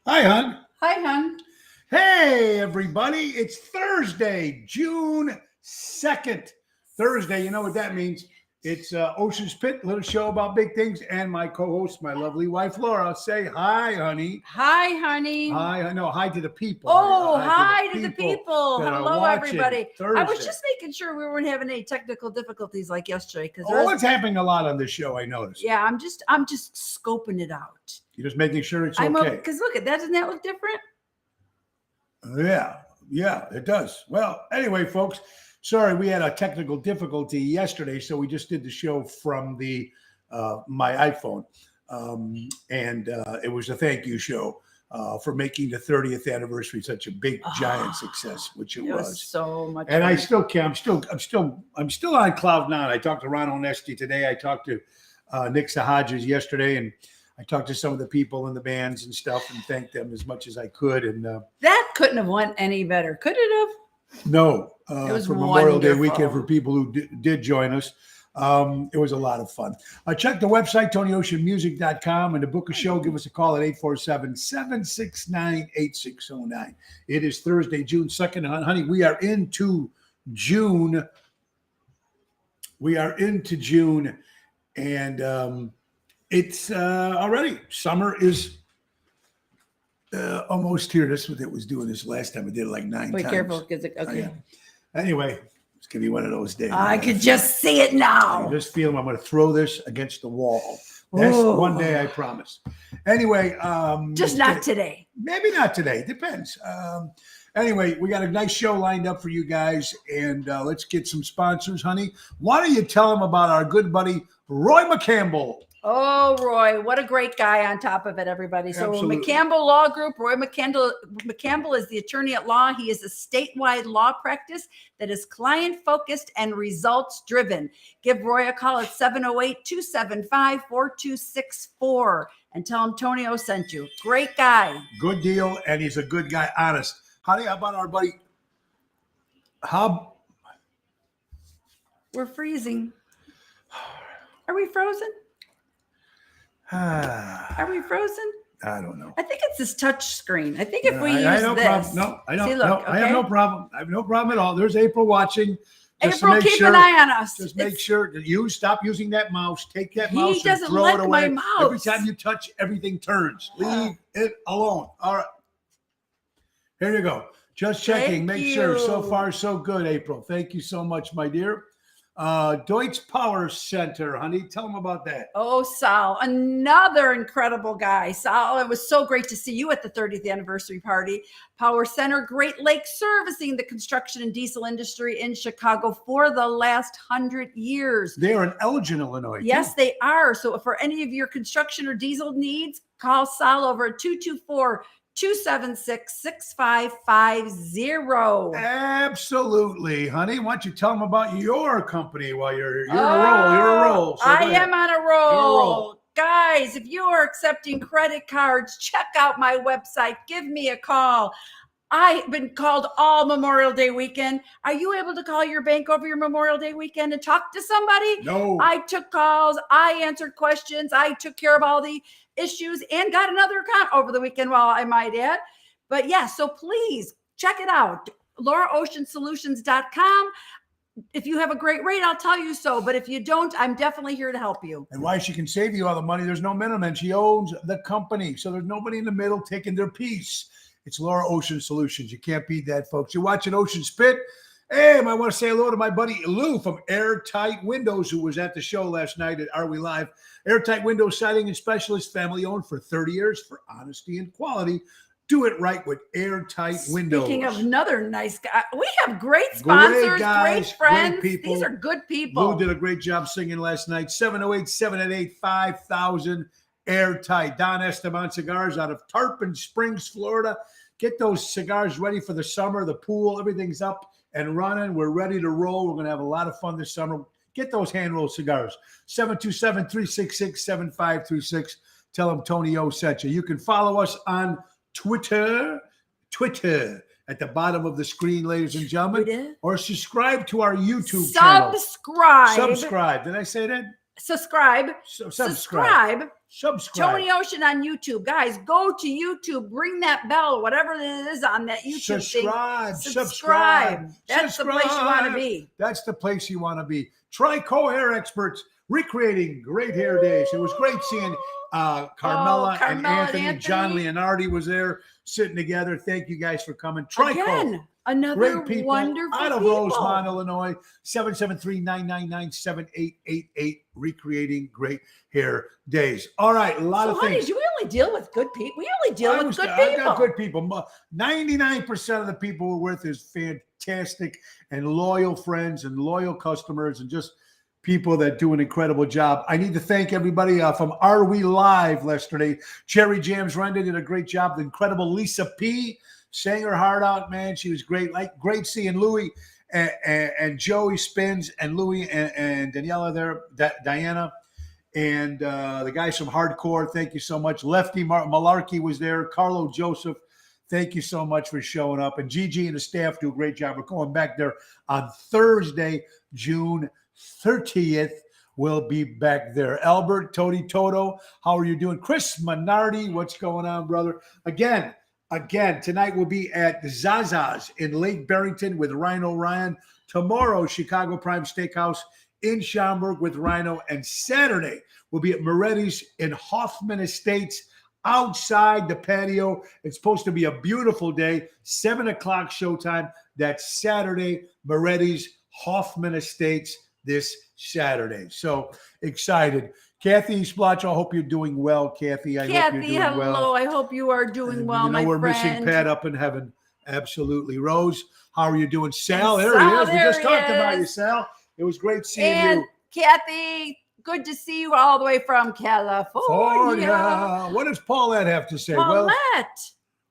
Hi, hon. Hi, hon. Hey, everybody. It's Thursday, June 2nd. Thursday, you know what that means. It's Ocean's Pit, little show about big things, and my co-host, my lovely wife, Laura. Say hi, honey. Hi, honey. Hi. No, hi to the people. Oh, hi to the people. that are Hello, watching everybody. Thursday. I was just making sure we weren't having any technical difficulties like yesterday. Oh, it's happening a lot on this show, I noticed. Yeah, I'm just scoping it out. You're just making sure it's okay. Because look at that. Doesn't that look different? Yeah, it does. Well, anyway, folks, sorry we had a technical difficulty yesterday, so we just did the show from the my iPhone, and it was a thank you show for making the 30th anniversary such a big giant success, which it was. So much. And fun. I still can. I'm still on cloud nine. I talked to Ron Onesti today. I talked to Nick Sahajas yesterday, and I talked to some of the people in the bands and stuff and thanked them as much as I could. And that couldn't have went any better, could it have? no, It was for Memorial Day wonderful. weekend for people who did join us. It was a lot of fun. Check the website, TonyOceanMusic.com, and to book a show, give us a call at 847-769-8609. It is Thursday, June 2nd. Honey, we are into June. And it's already summer is almost here. That's what it was doing this last time. I did it like 9 Be times. careful, because okay. Yeah. Anyway, it's gonna be one of those days. I could just see it I now. just feel I'm gonna throw this against the wall. That's Ooh. one day, I promise. Anyway, Just not today. maybe not today. Depends. Anyway, we got a nice show lined up for you guys, and let's get some sponsors, honey. Why don't you tell them about our good buddy Roy McCampbell? Oh, Roy, what a great guy on top of it, everybody. So Absolutely. McCampbell Law Group, Roy McCampbell is the attorney at law. He is a statewide law practice that is client-focused and results-driven. Give Roy a call at 708-275-4264 and tell him Tony O sent you. Great guy. Good deal, and he's a good guy, honest. Honey, how about our buddy Hub? We're freezing. Are we frozen? Are we frozen? I don't know. I think it's this touch screen. I think if we I use have no this. problem. No, I don't. See, look, no, I have okay? no problem. I have no problem at all. There's April watching. Just to April, make keep sure, an eye on us. Just make sure that you stop using that mouse. Take that He mouse and doesn't throw like it away. my Every mouse. time you touch, everything turns. Leave it alone. All right. Here you go. Just checking. Thank Make sure. So you. far, so good, April. Thank you so much, my dear. Deutsch Power Center, honey. Tell them about that. Oh, Sal, another incredible guy. Sal, it was so great to see you at the 30th anniversary party. Power Center, Great Lakes, servicing the construction and diesel industry in Chicago for the last 100 years. They are in Elgin, Illinois. too. Yes, they are. So for any of your construction or diesel needs, call Sal over at 224-276-6550. Absolutely, honey. Why don't you tell them about your company while you're in a roll? You're a roll. So I go ahead. am on a roll. Guys, if you are accepting credit cards, check out my website. Give me a call. I've been called all Memorial Day weekend. Are you able to call your bank over your Memorial Day weekend and talk to somebody? No. I took calls. I answered questions. I took care of all the issues and got another account over the weekend, while I might add. But yeah, so please check it out. LauraOceanSolutions.com. If you have a great rate, I'll tell you so. But if you don't, I'm definitely here to help you. And why she can save you all the money, there's no middleman. She owns the company. So there's nobody in the middle taking their piece. It's Laura Ocean Solutions. You can't beat that, folks. You're watching Ocean Spit. Hey, I want to say hello to my buddy Lou from Airtight Windows, who was at the show last night at Are We Live? Airtight Windows Siding and Specialist, family owned for 30 years for honesty and quality. Do it right with Airtight Windows. Speaking of another nice guy, we have great sponsors, great, guys, friends. great people. These are good people. Lou did a great job singing last night. 708-788-5000. Airtight. Don Esteban Cigars out of Tarpon Springs, Florida. Get those cigars ready for the summer. The pool, everything's up and running. We're ready to roll. We're going to have a lot of fun this summer. Get those hand-rolled cigars. 727-366-7536. Tell them Tony O sent you. You can follow us on Twitter at the bottom of the screen, ladies and gentlemen, or subscribe to our YouTube channel. Subscribe. Did I say that? Subscribe. Subscribe. Subscribe Subscribe. Tony Ocean on YouTube. Guys, go to YouTube. Ring that bell, whatever it is on that YouTube Subscribe. thing. Subscribe. That's the place you want to be. That's the place you want to be. Trico Hair Experts, recreating great hair days. It was great seeing Carmela and Anthony. John Leonardi was there sitting together. Thank you guys for coming. Trico. Again, another Great people wonderful out of people. Rosemont, Illinois, 773-999-7888, recreating great hair days. All right, a lot of honey, things. do we only deal with good people? We only deal with good I people. got good people. 99% of the people we're with is fantastic and loyal friends and loyal customers and just people that do an incredible job. I need to thank everybody from Are We Live yesterday. Cherry Jams Renda did a great job. The incredible Lisa P. sang her heart out, man. She was great. Great seeing Louie and Joey Spins and Louie and Daniela there, Diana, and the guys from Hardcore. Thank you so much. Lefty Malarkey was there. Carlo Joseph, thank you so much for showing up. And Gigi and the staff do a great job. We're going back there on Thursday, June 30th. We'll be back there. Albert, Tony Toto, how are you doing? Chris Minardi, what's going on, brother? Again, tonight we'll be at the Zaza's in Lake Barrington with Rhino Ryan. Tomorrow, Chicago Prime Steakhouse in Schaumburg with Rhino. And Saturday, we'll be at Moretti's in Hoffman Estates outside the patio. It's supposed to be a beautiful day. 7 o'clock showtime. That's Saturday, Moretti's, Hoffman Estates this Saturday. So excited. Kathy Splotch, I hope you're doing well, Kathy. I hope you're doing hello. well. I hope you are doing And, well, my we're friend. missing Pat up in heaven. Absolutely. Rose, how are you doing? Sal, there Sal, he is. We there just he talked about is. you, Sal. It was great seeing And you. Kathy, good to see you all the way from California. What does Paulette have to say? Paulette.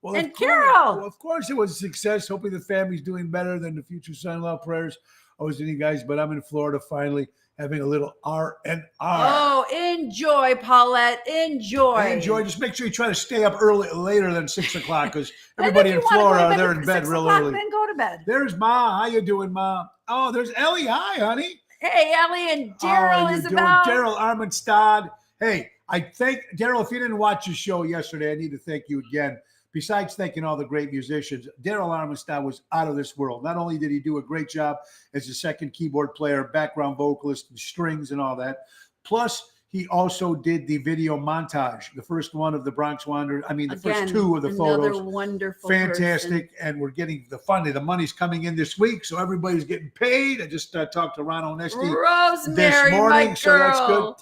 Well, and of course- Carol. Well, of course it was a success. Hoping the family's doing better than the future son-in-law prayers. Always to you guys, but I'm in Florida finally having a little R&R. Oh, enjoy, Paulette. Enjoy. Enjoy. Just make sure you try to stay up later than 6 o'clock because And everybody if in you wanna go to Florida, bed they're at in bed 6 real o'clock, early. Then go to bed. There's Ma. How you doing, Ma? Oh, there's Ellie. Hi, honey. Hey, Ellie and How are Daryl you is doing? about. Daryl Armenstad. Hey, I thank Daryl. If you didn't watch the show yesterday, I need to thank you again. Besides thanking all the great musicians, Daryl Armenstad was out of this world. Not only did he do a great job as a second keyboard player, background vocalist, and strings and all that, plus he also did the video montage, the first one of the Bronx Wanderer. I mean, the first two of the another photos. wonderful Fantastic. person. And we're getting the funding. The money's coming in this week, so everybody's getting paid. I just talked to Ron Onesti Rosemary, this morning, my so that's good. girl.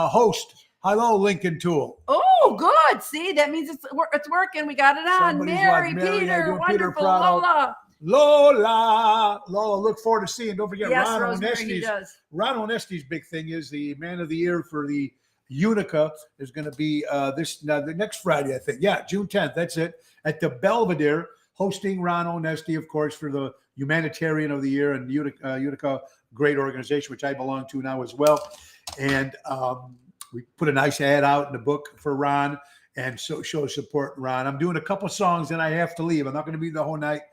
Host, hello, Lincoln Tool. Oh, good. See, that means it's working. We got it on. Somebody's Mary, watching. Mary, Peter, yeah, doing Peter wonderful. Prado. Lola. Lola, look forward to seeing. Don't forget Yes, Ron Rosemary, he Onesti's. does. Ron Onesti's big thing is the Man of the Year for the Unica is going to be the next Friday, I think. Yeah, June 10th. That's it. At the Belvedere, hosting Ron Onesti, of course, for the Humanitarian of the Year and Utica, great organization, which I belong to now as well. And we put a nice ad out in the book for Ron and so show support Ron. I'm doing a couple songs and I have to leave. I'm not going to be the whole night.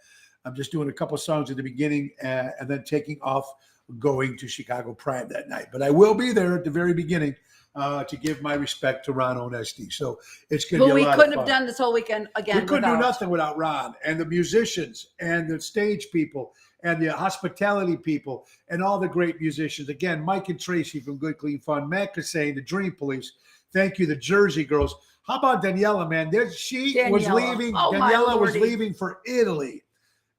I'm just doing a couple songs at the beginning and then taking off, going to Chicago Prime that night. But I will be there at the very beginning to give my respect to Ron Onesti. So it's going to be a lot of fun. But we couldn't have done this whole weekend again. We couldn't do nothing without Ron and the musicians and the stage people and the hospitality people and all the great musicians. Again, Mike and Tracy from Good Clean Fun, Matt Cassane, the Dream Police. Thank you, the Jersey Girls. How about Daniela, man? Daniela was leaving. Oh, Daniela was leaving for Italy.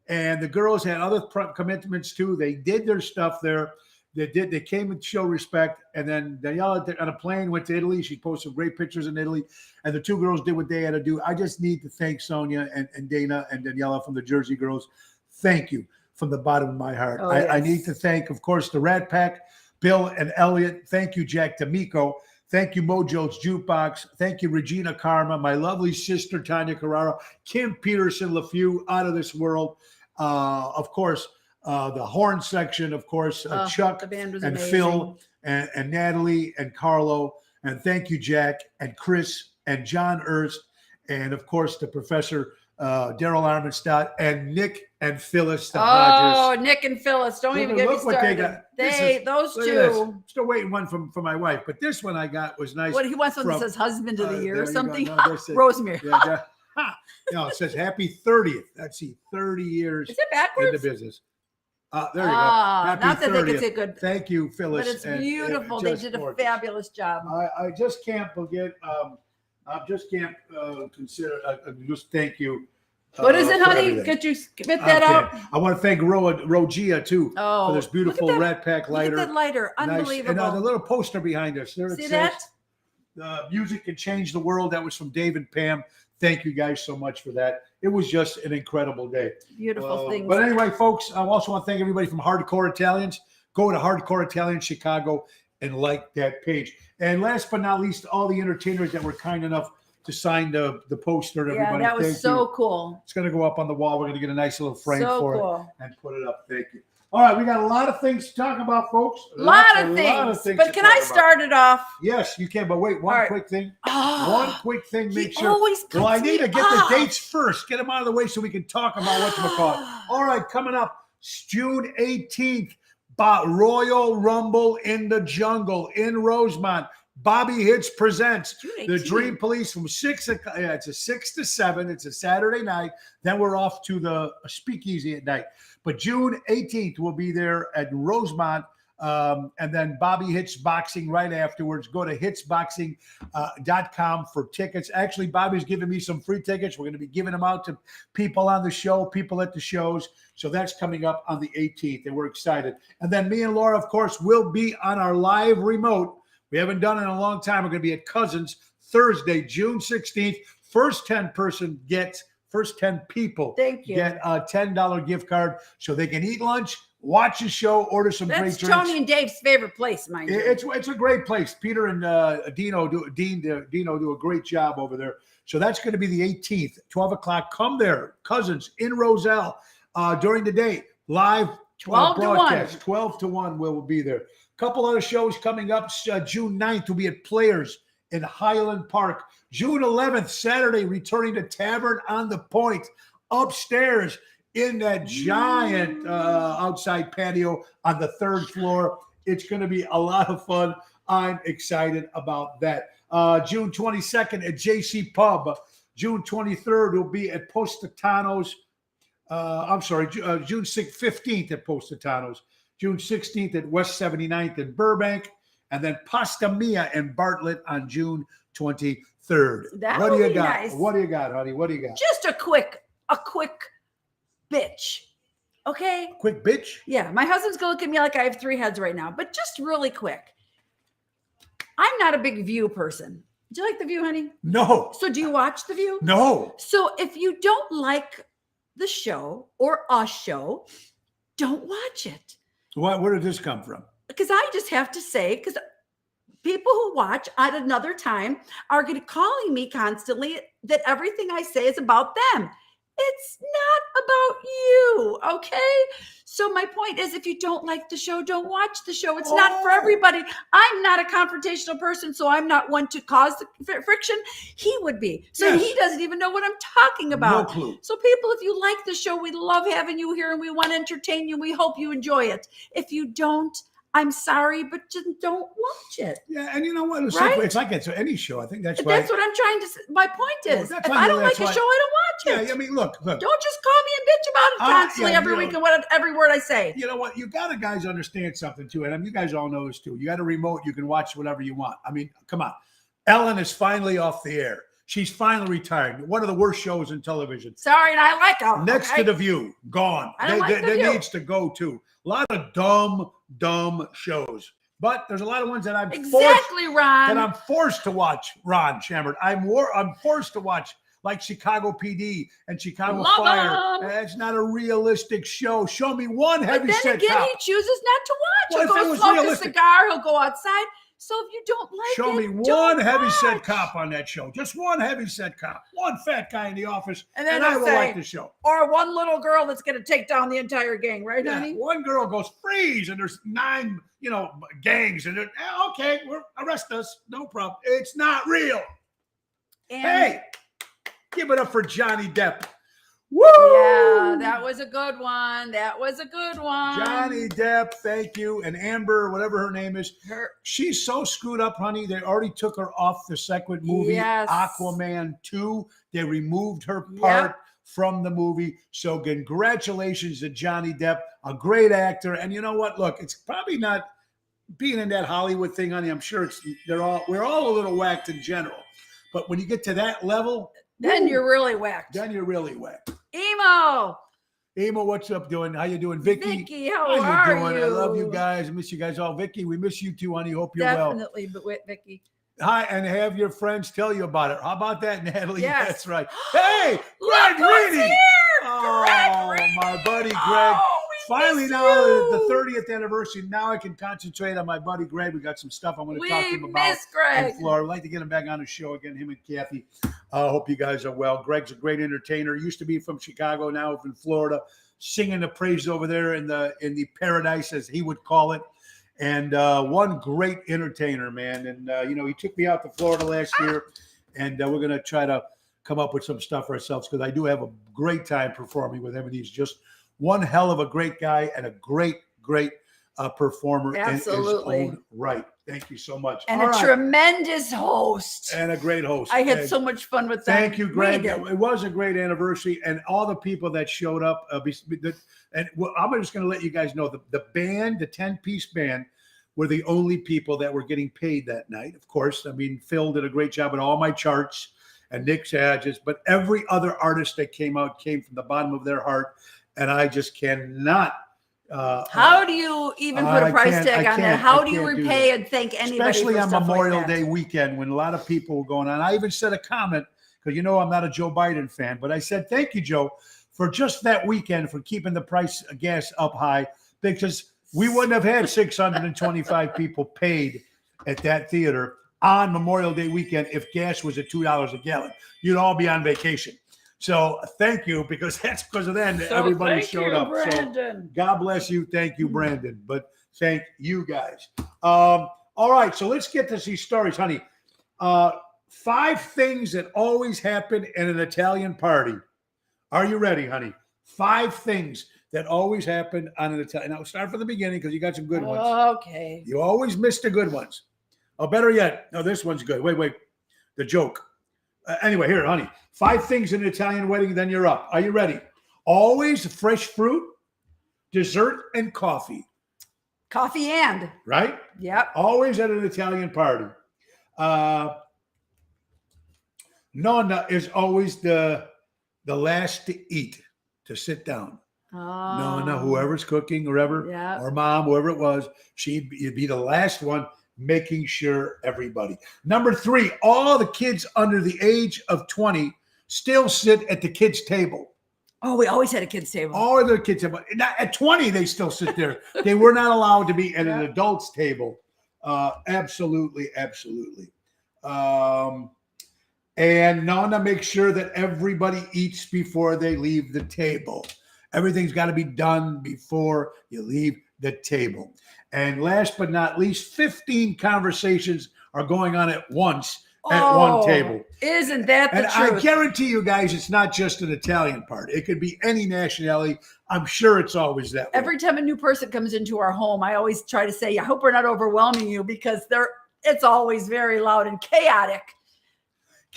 And the girls had other commitments too. They did their stuff there. They came and show respect. And then Daniela on a plane went to Italy. She posted some great pictures in Italy. And the two girls did what they had to do. I just need to thank Sonia and Dana and Daniela from the Jersey Girls. Thank you from the bottom of my heart. Oh, I yes. need to thank, of course, the Rat Pack, Bill and Elliot. Thank you, Jack D'Amico. Thank you, Mojo's Jukebox. Thank you, Regina Karma, my lovely sister, Tanya Carraro, Kim Peterson LaFew, out of this world. Of course, the horn section, of course, Chuck the band was and amazing. Phil and Natalie and Carlo. And thank you, Jack and Chris and John Erst. And, of course, the Professor Daryl Armenstadt, and Nick and Phyllis the Oh, Hodges. Nick and Phyllis, don't even Look- get me look what they started. got. Those Look at this. two. Still waiting one for my wife, but this one I got was nice. What he wants one that from- says husband of the year there or you go. something. No, this is- Rosemary. Yeah, no, it says happy 30th. Let's see, 30 years Is it in the backwards? business. There you go. Ah, Happy not that 30th. they could say good, Thank you, Phyllis. but it's and- beautiful. They just did a gorgeous. fabulous job. I just can't forget. I just can't consider. Just thank you. What is it, for honey? everything. Could you spit that Okay. out? I want to thank Rogia too Oh, for this beautiful look at that, Rat Pack Look lighter. at that lighter. Nice. Unbelievable. And the little poster behind us. There it See says, that? Music can change the world. That was from Dave and Pam. Thank you guys so much for that. It was just an incredible day. Beautiful things. But anyway, folks, I also want to thank everybody from Hardcore Italians. Go to Hardcore Italian Chicago and like that page. And last but not least, all the entertainers that were kind enough to sign the poster. Yeah, Everybody, that was thank so you. cool. It's going to go up on the wall. We're going to get a nice little frame So for cool. it and put it up. Thank you. All right, we got a lot of things to talk about, folks. A lot of Lots things. to But can talk I about. start it off? Yes, you can. But wait, one All right. quick thing. Oh, One quick thing. Make he sure. always Well, I cuts need me to get off. the dates first. Get them out of the way so we can talk about whatchamacallit. All right, coming up, June 18th, Royal Rumble in the Jungle in Rosemont. Bobby Hits presents June the 18th. Dream Police from 6 o'clock. Yeah, it's a 6 to 7. It's a Saturday night. Then we're off to the speakeasy at night. But June 18th, we'll be there at Rosemont. And then Bobby Hits Boxing right afterwards. Go to hitsboxing.com for tickets. Actually, Bobby's giving me some free tickets. We're going to be giving them out to people on the show, people at the shows. So that's coming up on the 18th, and we're excited. And then me and Laura, of course, will be on our live remote. We haven't done it in a long time. We're going to be at Cousins Thursday, June 16th. First 10 people Thank you. get a $10 gift card so they can eat lunch, watch the show, order some That's great drinks. Tony and Dave's favorite place, mind you. It's a great place. Peter and Dino do a great job over there. So that's going to be the 18th, 12 o'clock. Come there, Cousins in Roselle during the day, live 12 to 1. broadcast. 12 to 1 we'll be there. Couple other shows coming up. June 9th will be at Players in Highland Park. June 11th, Saturday, returning to Tavern on the Point upstairs in that giant outside patio on the 3rd floor. It's going to be a lot of fun. I'm excited about that. June 22nd at JC Pub. June 23rd will be at Positano's. June 15th at Positano's. June 16th at West 79th in Burbank, and then Pasta Mia in Bartlett on June 23rd. That What would do you be got? nice. What do you got, honey? What do you got? Just a quick bitch. Okay? Quick bitch? Yeah, my husband's gonna look at me like I have 3 heads right now, but just really quick. I'm not a big View person. Do you like The View, honey? No. So do you watch The View? No. So if you don't like the show or a show, don't watch it. Where did this come from? Because I just have to say, because people who watch at another time are going to calling me constantly that everything I say is about them. It's not about you, okay? So my point is, if you don't like the show, don't watch the show. It's not for Oh. everybody. I'm not a confrontational person, so I'm not one to cause the friction. He would be. So Yes. he doesn't even know what I'm talking about. No clue. So people, if you like the show, we love having you here and we want to entertain you. We hope you enjoy it. If you don't, I'm sorry, but just don't watch it. Yeah, and you know what? It's Right? like it's any show. I think that's But why. that's what I'm trying to say. My point Well, is, that's if why- I don't like that's a why- show, I don't watch it. Yeah, I mean, look. Don't just call me a bitch about it constantly yeah, every you know- week and every word I say. You know what? You got to guys understand something too, and I mean, you guys all know this too. You got a remote; you can watch whatever you want. I mean, come on. Ellen is finally off the air. She's finally retired. One of the worst shows in television. Sorry, and I like them. Next to The View, gone. I don't like The That View. needs to go too. A lot of dumb shows, but there's a lot of ones that I'm Exactly, Ron. forced to watch. Ron Chambers, I'm forced to watch, like Chicago PD and Chicago Love Fire. 'em. That's not a realistic show. Show me one But heavy then set again, cop. he chooses not to watch. Well, if He'll it go was smoke a realistic- cigar. He'll go outside. So if you don't like Show it, me don't one heavy set watch. cop on that show. Just one heavy set cop. One fat guy in the office. And then I they'll will say- like the show. Or one little girl that's going to take down the entire gang, right, Yeah, honey? one girl goes freeze, and there's 9, gangs, and okay, arrest us, no problem. It's not real. And Hey, give it up for Johnny Depp. Woo! Yeah, that was a good one. That was a good one. Johnny Depp, thank you. And Amber, whatever her name is, she's so screwed up, honey. They already took her off the second movie, Yes. Aquaman 2. They removed her part from the movie. So congratulations to Johnny Depp, a great actor. And you know what? Look, it's probably not being in that Hollywood thing, honey. I'm sure we're all a little whacked in general. But when you get to that level, then you're really whacked. Then you're really whacked. Emo, what's up doing? How you doing, Vicky? Vicky, how are you? I love you guys. I miss you guys all. Vicky, we miss you too, honey. Hope you're well. Definitely, but with Vicky. Hi, and have your friends tell you about it. How about that, Natalie? Yes. That's right. Hey, Greg Reedy. Oh, my buddy Greg. Finally, now the 30th anniversary. Now I can concentrate on my buddy Greg. We got some stuff I want to talk to him about. Greg. In Florida. I'd like to get him back on the show again, him and Kathy. Hope you guys are well. Greg's a great entertainer. Used to be from Chicago, now in Florida, singing the praise over there in the paradise, as he would call it. And one great entertainer, man. And, he took me out to Florida last year, and we're going to try to come up with some stuff for ourselves because I do have a great time performing with him. And he's just one hell of a great guy and a great performer in his own right. Thank you so much. And a tremendous host. And a great host. I had so much fun with that. Thank you, Greg. It was a great anniversary. And all the people that showed up. I'm just going to let you guys know the band, the 10-piece band, were the only people that were getting paid that night. Of course, I mean, Phil did a great job at all my charts and Nick Sages, but every other artist that came out came from the bottom of their heart. And I just cannot. How do you even put a price tag on that? How do you repay and thank anybody? Especially on Memorial Day weekend when a lot of people were going on. I even said a comment because I'm not a Joe Biden fan, but I said, thank you, Joe, for just that weekend for keeping the price of gas up high because we wouldn't have had 625 people paid at that theater on Memorial Day weekend if gas was at $2 a gallon. You'd all be on vacation. So thank you, because that's because of that everybody showed up. Brandon. So God bless you. Thank you, Brandon. But thank you guys. All right, so let's get to these stories, honey. 5 things that always happen in an Italian party. Are you ready, honey? 5 things that always happen on an Italian. Now start from the beginning because you got some good ones. Okay. You always miss the good ones. Oh, better yet. No, this one's good. Wait. The joke. Anyway, here, honey. 5 things in an Italian wedding, then you're up. Are you ready? Always fresh fruit, dessert, and coffee. Coffee and. Right? Yep. Always at an Italian party. Nonna is always the last to eat, to sit down. Oh. Nonna, whoever's cooking, or mom, whoever it was, she'd be the last one, making sure everybody. Number 3, all the kids under the age of 20 still sit at the kids' table. Oh, we always had a kids' table. All the kids table. At 20, they still sit there. They were not allowed to be at an adult's table. Absolutely. And Nonna makes sure that everybody eats before they leave the table. Everything's got to be done before you leave the table. And last but not least, 15 conversations are going on at once at one table. Isn't that the truth? I guarantee you guys, it's not just an Italian party. It could be any nationality. I'm sure it's always that way. Every time a new person comes into our home, I always try to say, I hope we're not overwhelming you, because it's always very loud and chaotic.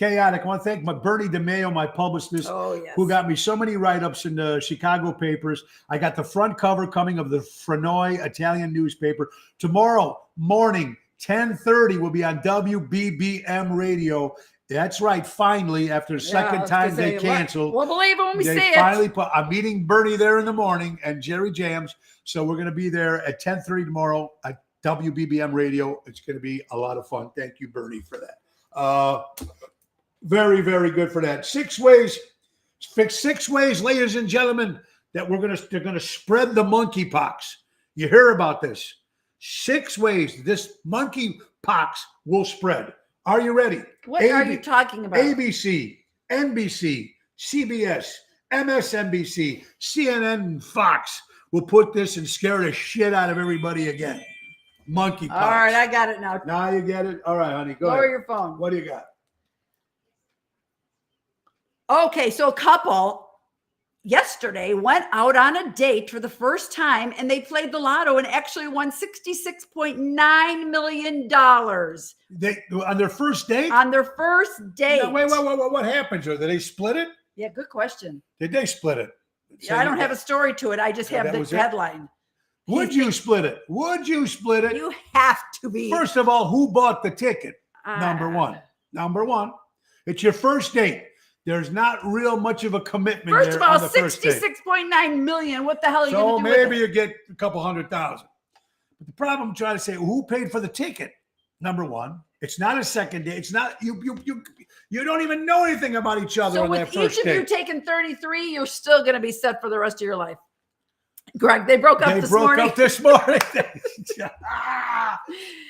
I want to thank my Bernie DeMayo, my publicist, who got me so many write-ups in the Chicago papers. I got the front cover coming of the Franoi Italian newspaper. Tomorrow morning, 10:30, will be on WBBM radio. That's right. Finally, after the second time they canceled. We'll believe it when we see it. Finally I'm meeting Bernie there in the morning and Jerry Jams. So we're going to be there at 10:30 tomorrow at WBBM radio. It's going to be a lot of fun. Thank you, Bernie, for that. Very, very good for that. 6 ways, ladies and gentlemen, that they're gonna spread the monkeypox. You hear about this? 6 ways this monkeypox will spread. Are you ready? What are you talking about? ABC, NBC, CBS, MSNBC, CNN, and Fox will put this and scare the shit out of everybody again. Monkeypox. All right, I got it now. Now you get it? All right, honey, go ahead. Lower your phone. What do you got? Okay, so a couple yesterday went out on a date for the first time and they played the lotto and actually won $66.9 million They on their first date? on their first date. No, wait, what happened to her? Did they split it? Yeah, good question. Did they split it? Yeah, I don't have a story to it. I just have that the was it? headline. Would you split it? Would you split it? You have to be. First of all, who bought the ticket? Number one. Uh, Number one. It's your first date. There's not real much of a commitment. First there of all, on the first date. $66.9 million. What the hell are you So going to do maybe with it? you get a couple $100,000. But the problem I'm trying to say, who paid for the ticket? Number one. It's not a second date. It's not you don't even know anything about each other So on that with first each of you date. taking 33, you're still going to be set for the rest of your life. Greg, they broke up They this broke morning. up this morning.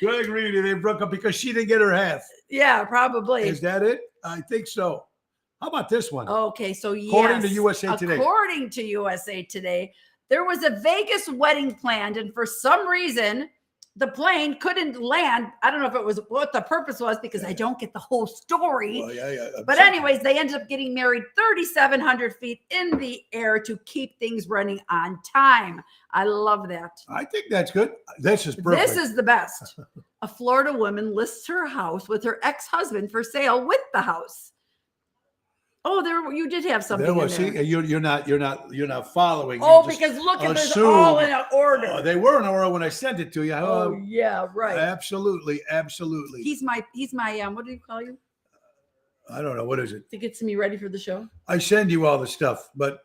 Greg Reedy, they broke up because she didn't get her half. Yeah, probably. Is that it? I think so. How about this one? Okay, so yes. According to USA Today. According to USA Today, there was a Vegas wedding planned, and for some reason, the plane couldn't land. I don't know if it was what the purpose was because I don't get the whole story. Well, yeah. But anyways, they ended up getting married 3,700 feet in the air to keep things running on time. I love that. I think that's good. This is perfect. This is the best. A Florida woman lists her house with her ex-husband for sale with the house. Oh, there you did have something. There was. in there. See, you're not following. You Oh, just because look at this assume- all in order. Oh, they were in order when I sent it to you. Oh yeah, right. Absolutely. He's my what do you call you? I don't know. What is it? To get me ready for the show. I send you all the stuff, but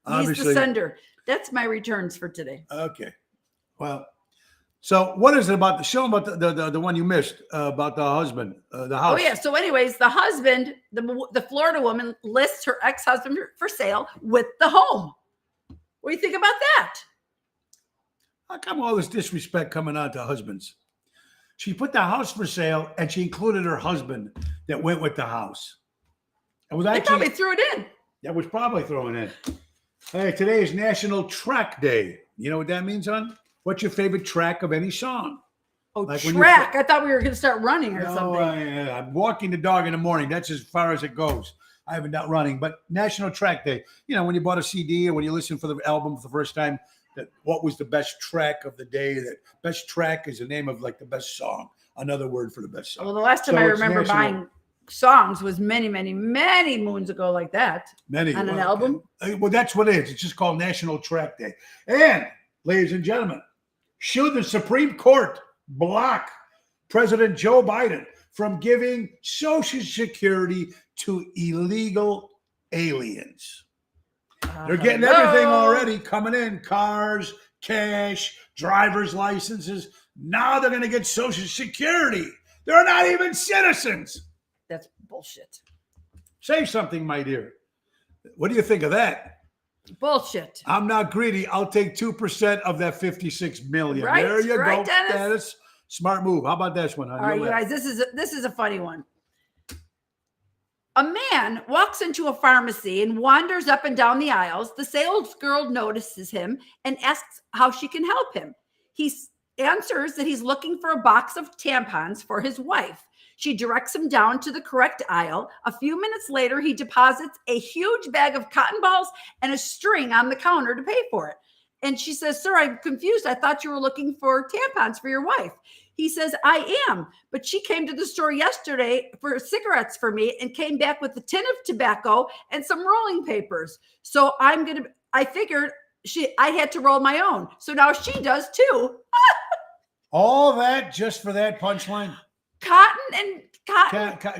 He's obviously. the sender. That's my returns for today. Okay. Well, so what is it about the show about the one you missed about the husband, the house? Oh yeah. So, anyways, the husband, the Florida woman lists her ex-husband for sale with the home. What do you think about that? How come all this disrespect coming on to husbands? She put the house for sale and she included her husband that went with the house. It was They actually probably threw it in. that was probably thrown in. Hey, today is National Track Day. You know what that means, hon? What's your favorite track of any song? Oh, Like when you- track. I thought we were going to start running or No, something. I'm walking the dog in the morning. That's as far as it goes. I haven't done running, but National Track Day. You know, when you bought a CD or when you listened for the album for the first time, that what was the best track of the day? That best track is the name of like the best song. Another word for the best song. Well, the last time So I it's remember national. buying songs was many, many, many moons ago like that. Many on an well, album? Well, that's what it is. It's just called National Track Day. And, ladies and gentlemen, should the Supreme Court block President Joe Biden from giving Social Security to illegal aliens? They're getting everything Hello? already coming in: cars, cash, driver's licenses. Now they're going to get Social Security. They're not even citizens. That's bullshit. Say something, my dear. What do you think of that? Bullshit. I'm not greedy. I'll take 2% of that 56 million. Right? There you Right, go. Dennis? That is smart move. How about this one? All right, you guys, this is a funny one. A man walks into a pharmacy and wanders up and down the aisles. The sales girl notices him and asks how she can help him. He answers that he's looking for a box of tampons for his wife. She directs him down to the correct aisle. A few minutes later, he deposits a huge bag of cotton balls and a string on the counter to pay for it. And she says, "Sir, I'm confused. I thought you were looking for tampons for your wife." He says, "I am, but she came to the store yesterday for cigarettes for me and came back with a tin of tobacco and some rolling papers. So I figured I had to roll my own. So now she does too." All that just for that punchline? Cotton.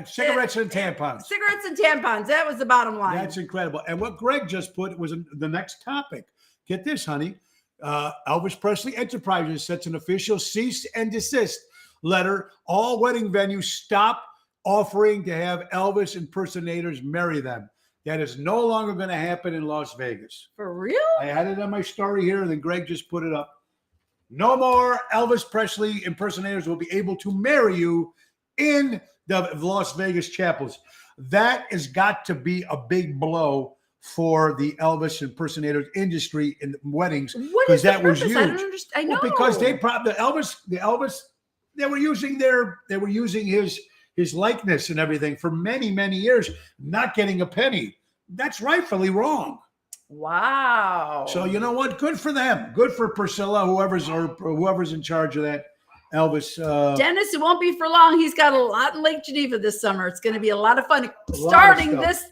Cigarettes and tampons. Cigarettes and tampons. That was the bottom line. That's incredible. And what Greg just put was the next topic. Get this, honey. Elvis Presley Enterprises sets an official cease and desist letter. All wedding venues stop offering to have Elvis impersonators marry them. That is no longer going to happen in Las Vegas. For real? I had it on my story here, and then Greg just put it up. No more Elvis Presley impersonators will be able to marry you in the Las Vegas chapels. That has got to be a big blow for the Elvis impersonators industry in weddings, What is the that was purpose? huge. I don't understand. I know. Well, because the Elvis, they were using his likeness and everything for many, many years, not getting a penny. That's rightfully wrong. Wow. So you know what? Good for them. Good for Priscilla, whoever's in charge of that. Elvis. Dennis, it won't be for long. He's got a lot in Lake Geneva this summer. It's going to be a lot of fun. Lot Starting of this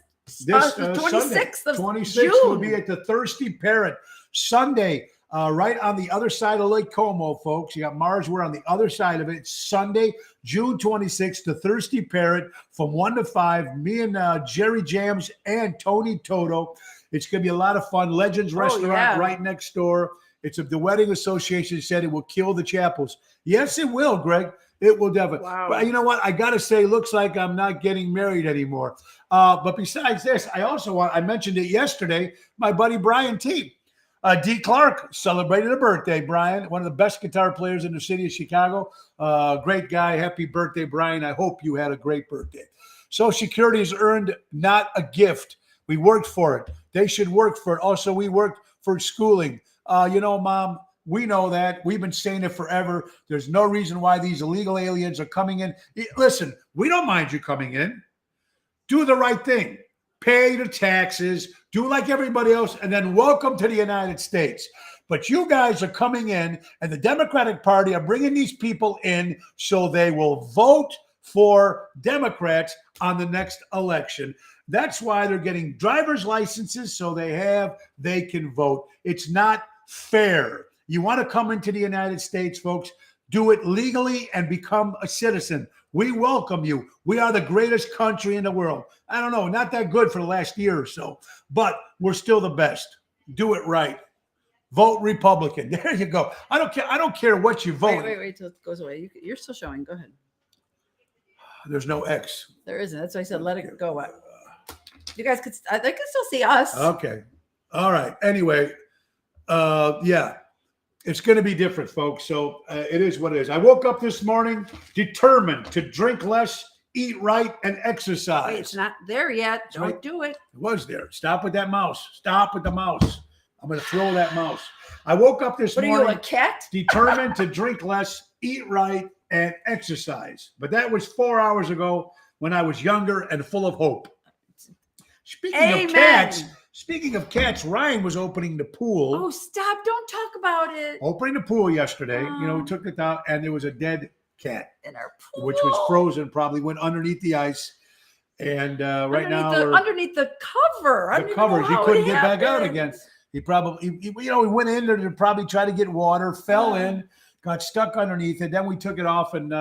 This 26th of 26th June. will be at the Thirsty Parrot Sunday, right on the other side of Lake Como, folks. You got Mars. We're on the other side of it. Sunday, June 26th, the Thirsty Parrot from 1 to 5. Me and Jerry Jams and Tony Toto. It's going to be a lot of fun. Legends Restaurant right next door. The Wedding Association said it will kill the chapels. Yes, it will, Greg. It will definitely. Wow. But you know what? I got to say, looks like I'm not getting married anymore. But besides this, I mentioned it yesterday, my buddy Brian T. D. Clark celebrated a birthday, Brian, one of the best guitar players in the city of Chicago. Great guy. Happy birthday, Brian. I hope you had a great birthday. Social Security is earned, not a gift. We worked for it. They should work for it. Also, we worked for schooling. Mom, we know that. We've been saying it forever. There's no reason why these illegal aliens are coming in. Listen, we don't mind you coming in. Do the right thing. Pay the taxes. Do like everybody else, and then welcome to the United States. But you guys are coming in, and the Democratic Party are bringing these people in so they will vote for Democrats on the next election. That's why they're getting driver's licenses so they can vote. It's not fair. You want to come into the United States, folks, do it legally and become a citizen. We welcome you. We are the greatest country in the world. I don't know, not that good for the last year or so, but we're still the best. Do it right. Vote Republican. There you go. I don't care what you vote. Wait till it goes away. You're still showing. Go ahead. There's no X. There isn't. That's why I said let it go. You guys they can still see us. Okay. All right. Anyway, yeah. It's going to be different, folks. So it is what it is. I woke up this morning determined to drink less, eat right, and exercise. Wait, it's not there yet. Don't do it. It was there. Stop with that mouse. Stop with the mouse. I'm going to throw that mouse. I woke up this morning. What are you, a cat? Determined to drink less, eat right, and exercise. But that was 4 hours ago when I was younger and full of hope. Speaking of cats, Ryan was opening the pool. Oh, stop. Don't talk about it. Opening the pool yesterday. We took it out, and there was a dead cat. In our pool. Which was frozen, probably went underneath the ice. And underneath the cover. The covers. He couldn't get back out again. He probably, he went in there to probably try to get water, fell in, got stuck underneath it. Then we took it off, and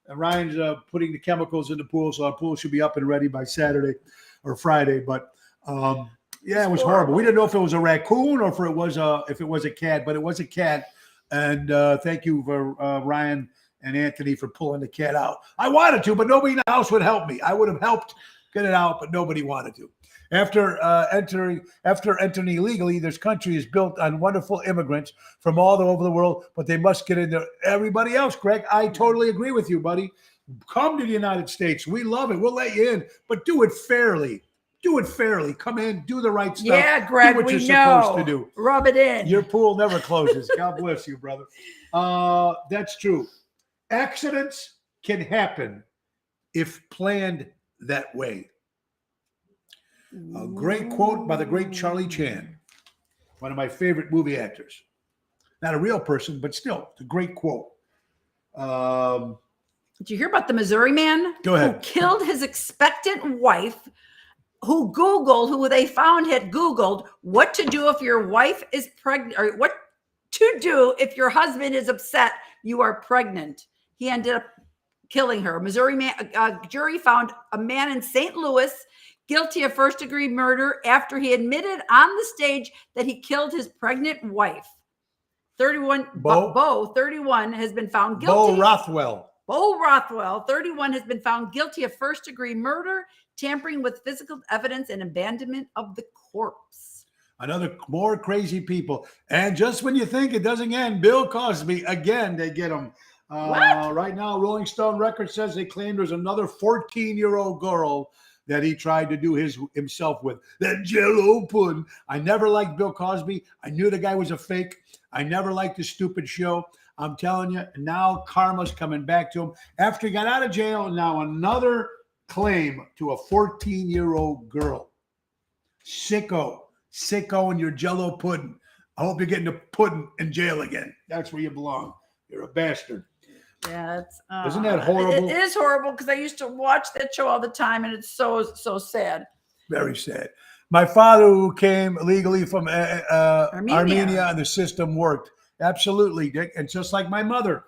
Ryan's putting the chemicals in the pool, so our pool should be up and ready by Saturday or Friday. But it was horrible. We didn't know if it was a raccoon or if it was a cat, but it was a cat. And thank you for Ryan and Anthony for pulling the cat out. I wanted to, but nobody in the house would help me. I would have helped get it out, but nobody wanted to. After entering illegally, this country is built on wonderful immigrants from all over the world, but they must get in there. Everybody else, Greg, I totally agree with you, buddy. Come to the United States. We love it. We'll let you in, but do it fairly. Do it fairly. Come in, do the right stuff. Yeah, Greg, do what you're supposed to do. Rub it in. Your pool never closes. God bless you, brother. That's true. Accidents can happen if planned that way. A great quote by the great Charlie Chan, one of my favorite movie actors. Not a real person, but still, it's a great quote. Did you hear about the Missouri man? Go ahead. Who killed his expectant wife, who they found had Googled what to do if your wife is pregnant, or what to do if your husband is upset you are pregnant. He ended up killing her. Missouri man, jury found a man in St. Louis guilty of first-degree murder after he admitted on the stage that he killed his pregnant wife. 31, Bo 31 has been found guilty. Bo Rothwell, 31, has been found guilty of first-degree murder, tampering with physical evidence, and abandonment of the corpse. Another more crazy people. And just when you think it doesn't end, Bill Cosby, again, they get him. Right now, Rolling Stone Records says they claim there's another 14-year-old girl that he tried to do himself with. That Jell-O pudding. I never liked Bill Cosby. I knew the guy was a fake. I never liked the stupid show. I'm telling you, now karma's coming back to him. After he got out of jail, now another claim to a 14-year-old girl. Sicko. Sicko and your Jello pudding. I hope you're getting a pudding in jail again. That's where you belong. You're a bastard. Yeah, it's, Isn't that horrible? It is horrible because I used to watch that show all the time, and it's so sad. Very sad. My father, who came illegally from Armenia, and the system worked. Absolutely, Dick. And just like my mother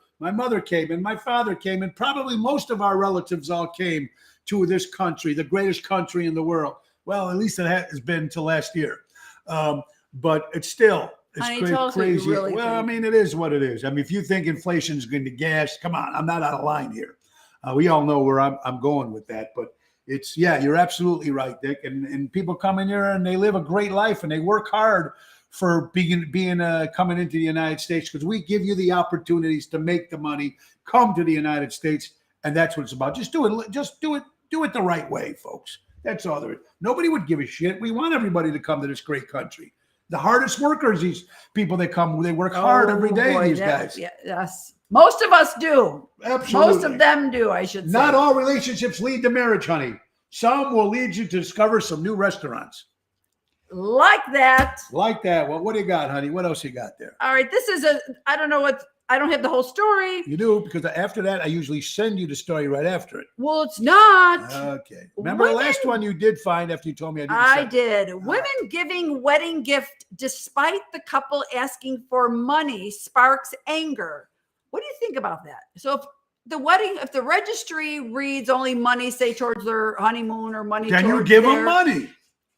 came, and my father came, and probably most of our relatives all came to this country, the greatest country in the world. Well, at least it has been until last year. But it's still, it's crazy. Really well, I mean, it is what it is. I mean, if you think inflation is going to gas, come on, I'm not out of line here. We all know where I'm going with that, but it's, yeah, you're absolutely right, Dick. And people come in here and they live a great life and they work hard for being coming into the United States, because we give you the opportunities to make the money, come to the United States, and that's what it's about. Just do it the right way, folks. That's all there is. Nobody would give a shit. We want everybody to come to this great country. The hardest workers, these people that come, they work hard every day, these guys. Yes. Most of us do. Absolutely. Most of them do, I should say. Not all relationships lead to marriage, honey. Some will lead you to discover some new restaurants. Like that. Like that. Well, what do you got, honey? What else you got there? All right. This is I don't have the whole story. You do, because after that, I usually send you the story right after it. Well, it's not. Okay. Remember the last one you did find after you told me I did. Women giving wedding gift despite the couple asking for money sparks anger. What do you think about that? So if the registry reads only money, say towards their honeymoon or money, then you give them money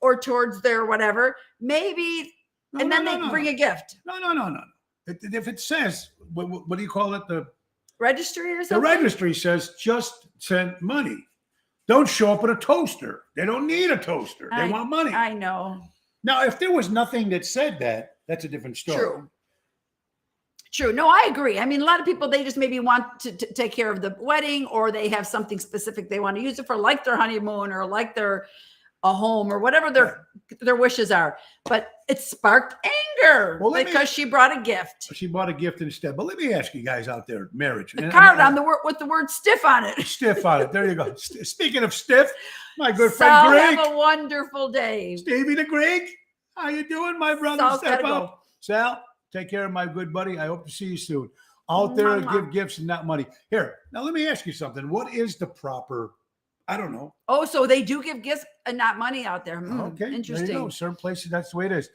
or towards their whatever, maybe, and then they bring a gift. No. If it says, what do you call it? The registry or something? The registry says just send money. Don't show up with a toaster. They don't need a toaster. They want money. I know. Now, if there was nothing that said that, that's a different story. True. No, I agree. I mean, a lot of people, they just maybe want to take care of the wedding, or they have something specific they want to use it for, like their honeymoon or like a home or whatever their wishes are. But it sparked anger because she brought a gift. She bought a gift instead. But let me ask you guys out there, marriage. A card with the word stiff on it. Stiff on it. There you go. Speaking of stiff, my good friend Greg. Have a wonderful day. Stevie the Greg. How you doing, my brother? Step up. Sal, take care of my good buddy. I hope to see you soon. Out there to give gifts and not money. Here, now let me ask you something. What is the proper, I don't know. Oh, so they do give gifts and not money out there. Okay. Interesting. There you go. Certain places, that's the way it is.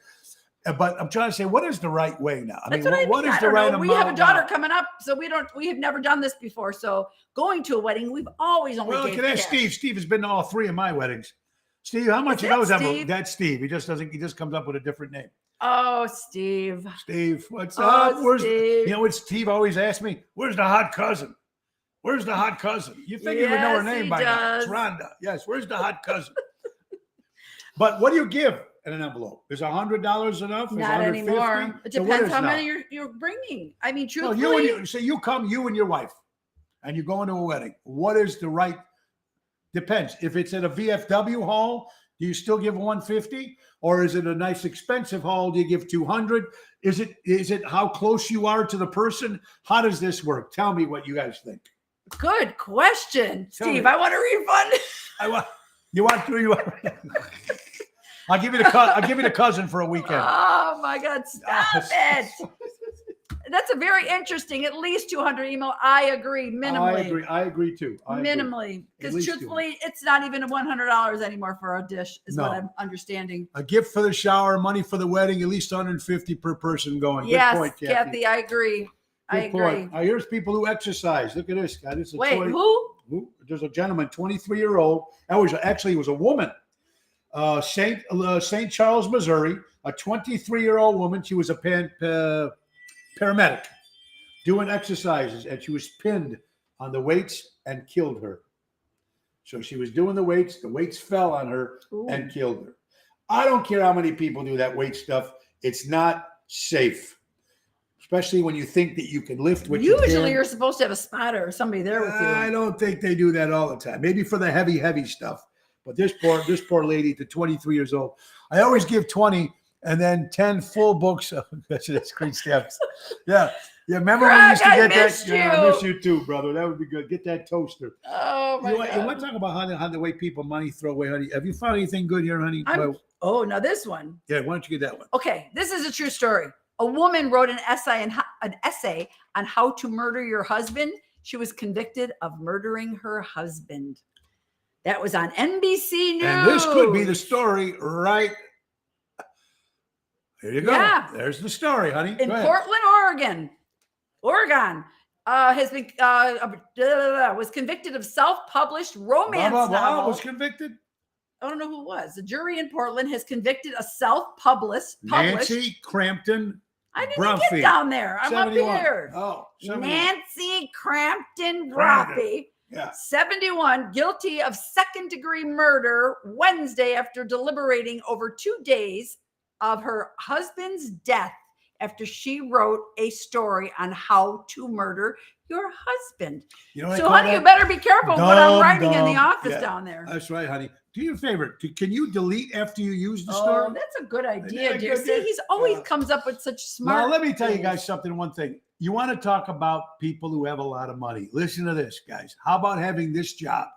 But I'm trying to say, what is the right way now? What is the right amount? We have a daughter coming up, so we have never done this before. So going to a wedding, we've always only Well, gave can I ask Steve? Steve has been to all three of my weddings. Steve, how much he knows about that's Steve. He just comes up with a different name. Oh, Steve. Steve, what's up? Steve. You know what Steve always asks me? Where's the hot cousin? Where's the hot cousin? You figure you would know her name by now. It's Rhonda. Yes, where's the hot cousin? But what do you give in an envelope? Is $100 enough? Not anymore. It depends how many you're bringing. I mean, truthfully. So you come, you and your wife, and you go into a wedding. What is the right? Depends. If it's at a VFW hall, do you still give $150, or is it a nice expensive hall? Do you give $200? Is it how close you are to the person? How does this work? Tell me what you guys think. Good question, Steve. I want a refund. You want to? I'll give you the cousin for a weekend. Oh my God! Stop it. That's a very interesting. At least 200 email. I agree. Minimally. I agree too. Minimally, because truthfully, it's not even $100 anymore for a dish. Is what I'm understanding. A gift for the shower, money for the wedding, at least $150 per person going. Yes, good point, Kathy. I agree. I agree. Here's people who exercise. Look at this guy. Wait, who? There's a gentleman, 23-year-old. It was a woman. St. Charles, Missouri. A 23-year-old woman. She was a paramedic doing exercises, and she was pinned on the weights and killed her. So she was doing the weights fell on her and killed her. I don't care how many people do that weight stuff. It's not safe, especially when you think that you can lift what you can. Usually you're supposed to have a spotter or somebody there with you. I don't think they do that all the time. Maybe for the heavy stuff. But this poor lady, the 23 years old, I always give 20 and then 10 full books. That's great steps. Yeah. Yeah, remember when we Greg, used to I get that? missed Yeah, I you. miss you too, brother. That would be good. Get that toaster. Oh my You God. want to talk about how the way people money throw away, honey? Have you found anything good here, honey? Oh, now this one. Yeah, why don't you get that one? Okay, this is a true story. A woman wrote an essay on how to murder your husband. She was convicted of murdering her husband. That was on NBC News. And this could be the story, right? Here you go. Yeah. There's the story, honey. In Go ahead. Portland, Oregon, has been was convicted of self-published romance novel. Was convicted? I don't know who it was. The jury in Portland has convicted a self-published Nancy Crampton. I didn't Bruffy. get down there. I'm 71. up here. Oh, 71. Nancy Crampton Crampton. Bruffy, Yeah. 71, guilty of second-degree murder Wednesday after deliberating over 2 days of her husband's death after she wrote a story on how to murder your husband. You know what I So, call honey, that? you better be careful what I'm Dumb, writing in the dumb. office Yeah. down there. That's right, honey. Do you a favor. Can you delete after you use the Oh, story? that's a good idea, Isn't that dear. good, See, dear? he's always comes up with such smart. Now, let me tell you things. guys something. One thing. You want to talk about people who have a lot of money. Listen to this, guys. How about having this job?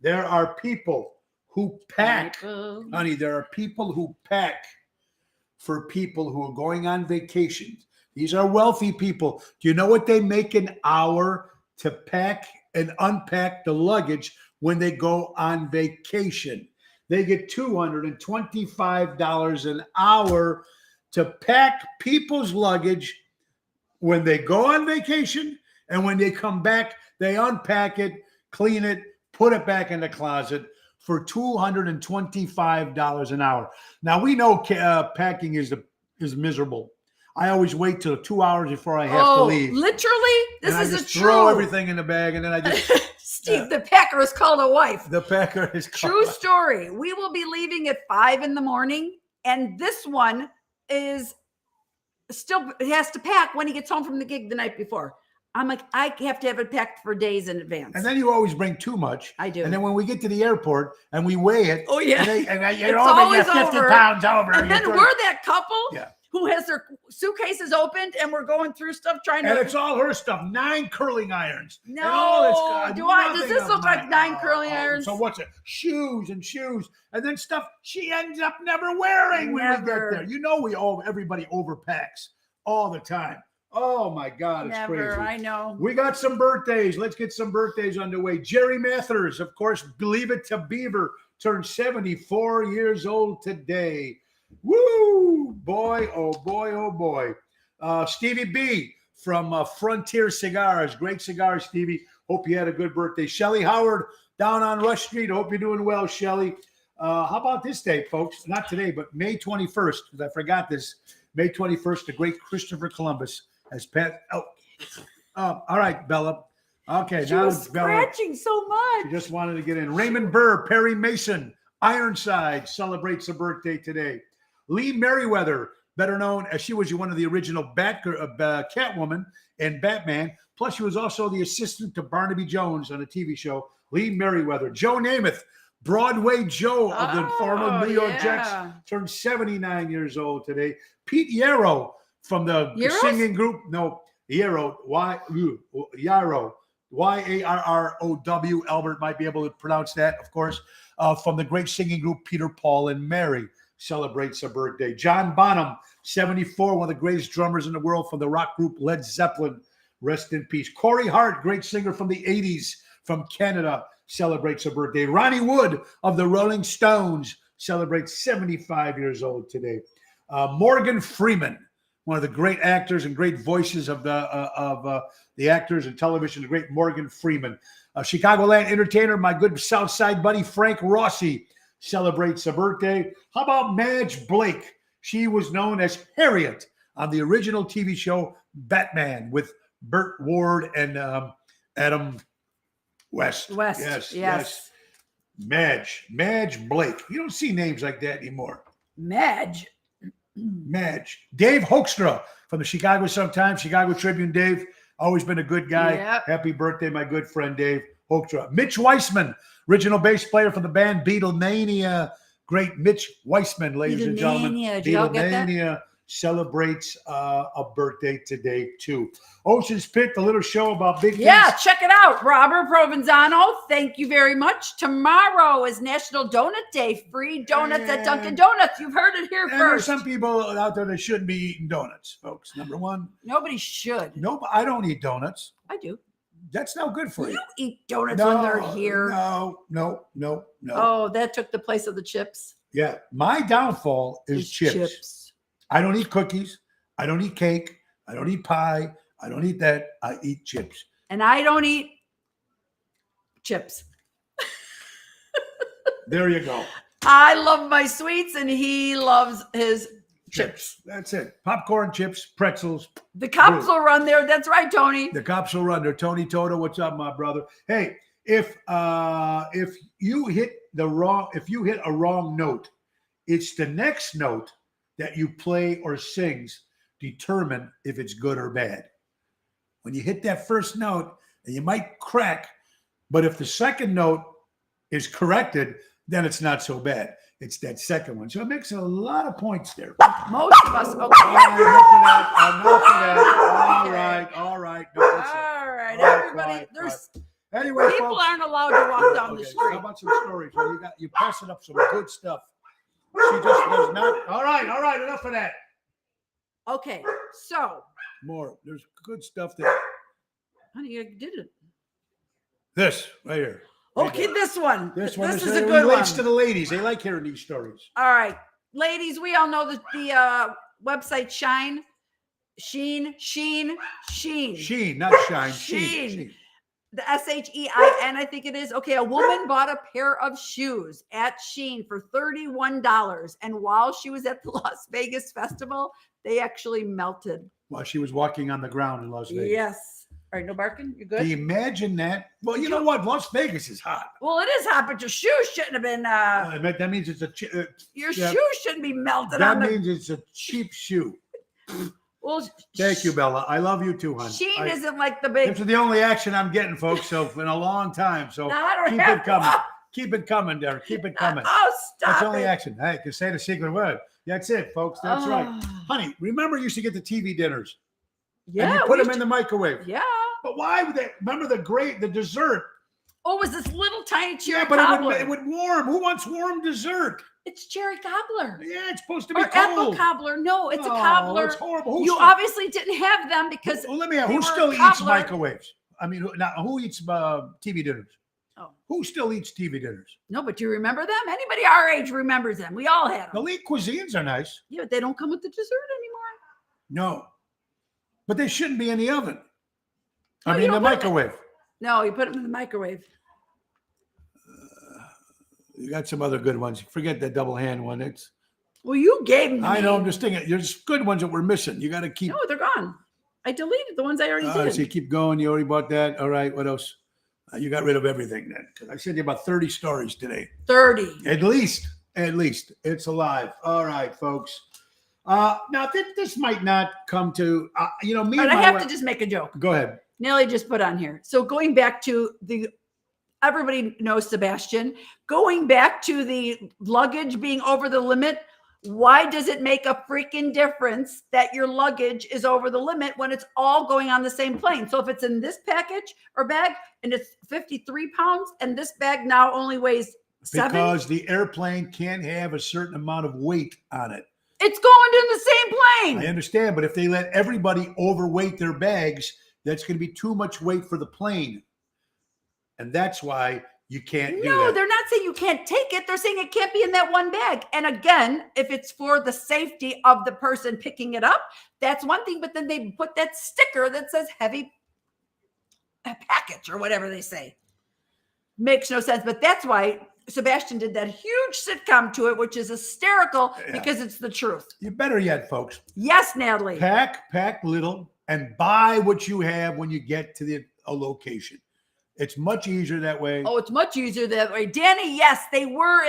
There are people who pack. Honey, there are people who pack for people who are going on vacations. These are wealthy people. Do you know what they make an hour to pack and unpack the luggage when they go on vacation? They get $225 an hour to pack people's luggage when they go on vacation, and when they come back, they unpack it, clean it, put it back in the closet for $225 an hour. Now, we know packing is miserable. I always wait till 2 hours before I have to leave. Literally? This And is I a just true. throw everything in the bag, and then I just Steve, the packer is called a wife. the packer is True story. We will be leaving at 5 a.m, and this one is still, he has to pack when he gets home from the gig the night before. I'm like, I have to have it packed for days in advance. And then you always bring too much. I do. And then when we get to the airport and we weigh it, Oh, yeah. and It's you're always 50 over. pounds over. And then You're we're that couple Yeah. who has their suitcases opened and we're going through stuff trying And to. it's all her stuff. 9 curling irons. No. And all this Does nothing this of look like mine. 9 curling irons? So what's it? Shoes. And then stuff she ends up never wearing when we Never. get there. You know everybody overpacks all the time. Oh my God, it's Never. crazy. I know. We got some birthdays. Let's get some birthdays underway. Jerry Mathers, of course, Believe It to Beaver, turned 74 years old today. Woo! Boy, oh boy, oh boy. Stevie B from Frontier Cigars. Great cigars, Stevie. Hope you had a good birthday. Shelly Howard down on Rush Street. Hope you're doing well, Shelly. How about this date, folks? Not today, but May 21st, because I forgot this. May 21st, the great Christopher Columbus has passed. All right, Bella. Okay, She now was Bella. scratching so much. She just wanted to get in. Raymond Burr, Perry Mason, Ironside celebrates a birthday today. Lee Merriweather, better known as she was one of the original Catwoman in Batman. Plus, she was also the assistant to Barnaby Jones on a TV show. Lee Merriweather. Joe Namath, Broadway Joe of the former New York Jets, turned 79 years old today. Pete Yarrow from the Yarrows? singing group. No, Yarrow. Yarrow. Yarrow. Albert might be able to pronounce that, of course. From the great singing group Peter, Paul, and Mary celebrates a birthday. John Bonham, 74, one of the greatest drummers in the world from the rock group Led Zeppelin. Rest in peace. Corey Hart, great singer from the 80s from Canada, celebrates a birthday. Ronnie Wood of the Rolling Stones celebrates 75 years old today. Morgan Freeman, one of the great actors and great voices of the actors and television, the great Morgan Freeman. Chicagoland entertainer, my good South Side buddy Frank Rossi celebrates a birthday. How about Madge Blake? She was known as Harriet on the original TV show Batman with Burt Ward and Adam West. Yes. Madge Blake. You don't see names like that anymore. Madge. Dave Hoekstra from the Chicago Sun-Times, Chicago Tribune. Dave, always been a good guy. Yep. Happy birthday, my good friend Dave Hoekstra. Mitch Weissman, original bass player from the band Beatlemania. Great Mitch Weissman, ladies and gentlemen. Did y'all get that? Beatlemania celebrates a birthday today too. Ocean Spit, the little show about big Yeah, things. check it out. Robert Provenzano, thank you very much. Tomorrow is National Donut Day. Free donuts at Dunkin' Donuts. You've heard it here And there's first. some people out there that shouldn't be eating donuts, folks. Number one, Nobody should. no, I don't eat donuts. I do. That's not good for you. You eat donuts when they're here. No. Oh, that took the place of the chips. Yeah, my downfall is It's chips. I don't eat cookies. I don't eat cake. I don't eat pie. I don't eat that. I eat chips. And I don't eat chips. There you go. I love my sweets and he loves his chips. That's it. Popcorn, chips, pretzels. The cops will run there. That's right, Tony. The cops will run there. Tony Toto, what's up, my brother? Hey, if you hit a wrong note, it's the next note that you play or sings determine if it's good or bad. When you hit that first note, and you might crack, but if the second note is corrected, then it's not so bad. It's that second one. So it makes a lot of points there. Most of us. Okay. Enough of that. All right. No, listen. All right, Quiet, everybody. quiet, There's Anyway, people folks. aren't allowed to walk down the Okay, street. how about some stories? Well, you passing up some good stuff. She just does not. All right. Enough of that. Okay, so More. There's good stuff there. honey, I did it. This right here. Right Okay, there. this one. This one is a good relates one. to the ladies. They like hearing these stories. All right, ladies, we all know that the website Sheen. Sheen, not shine. Sheen. The SHEIN, I think it is. Okay, a woman bought a pair of shoes at Sheen for $31. And while she was at the Las Vegas festival, they actually melted. While she was walking on the ground in Las Vegas. Yes. All right, no barking? You good? Can you imagine that? Well, you know what? Las Vegas is hot. Well, it is hot, but your shoes shouldn't have been. That means it's Your yeah. shoes shouldn't be melted that on the. means it's a cheap shoe. Well, Thank you, Bella. I love you too, hon. Sheen isn't like the big. This is the only action I'm getting, folks. So in a long time. So No, I don't keep have it coming. to. Keep it coming, Derek. Keep it coming. Oh, That's stop only it. action. Hey, can say the secret word. That's it, folks. That's right. Oh. Honey, remember you used to get the TV dinners. Yeah. And you we put them used in the microwave. Yeah. But why would they? Remember the dessert? Oh, it was this little tiny cherry Yeah, but cobbler. it would warm. Who wants warm dessert? It's cherry cobbler. Yeah, it's supposed to be Or apple cold. cobbler. No, it's a Oh, cobbler. It's horrible. You obviously didn't have them because Well, let me ask. they Who were still eats cobbler. microwaves? I mean, now who eats TV dinners? Oh. Who still eats TV dinners? No, but do you remember them? Anybody our age remembers them. We all had them. Elite cuisines are nice. Yeah, but they don't come with the dessert anymore. No, but they shouldn't be in the oven. No, I you mean, the don't put them microwave. No, you put them in the microwave. You got some other good ones. Forget that double hand one. It's. Well, you gave them. to I know. me. I'm just thinking. There's good ones that we're missing. You got to keep. No, they're gone. I deleted the ones I already So you did. keep going. You already bought that. All right. What else? You got rid of everything then. 'Cause I sent you about 30 stories today. 30. At least. It's alive. All right, folks. Now this might not come to me. But and I my have wife- to just make a joke. Go ahead. Nelly just put on here. So going back to everybody knows Sebastian. Going back to the luggage being over the limit. Why does it make a freaking difference that your luggage is over the limit when it's all going on the same plane? So if it's in this package or bag and it's 53 pounds and this bag now only weighs 7, Because the airplane can't have a certain amount of weight on it. it's going in the same I plane. understand, but if they let everybody overweight their bags, that's going to be too much weight for the plane. And that's why you can't do No, that. they're not saying you can't take it. They're saying it can't be in that one bag. And again, if it's for the safety of the person picking it up, that's one thing. But then they put that sticker that says heavy package or whatever they say. Makes no sense. But that's why Sebastian did that huge sitcom to it, which is hysterical Yeah. because it's the truth. You better yet, folks. Yes, Natalie. Pack little and buy what you have when you get to a location. It's much easier that way. Oh, it's much easier that way. Danny, yes, they were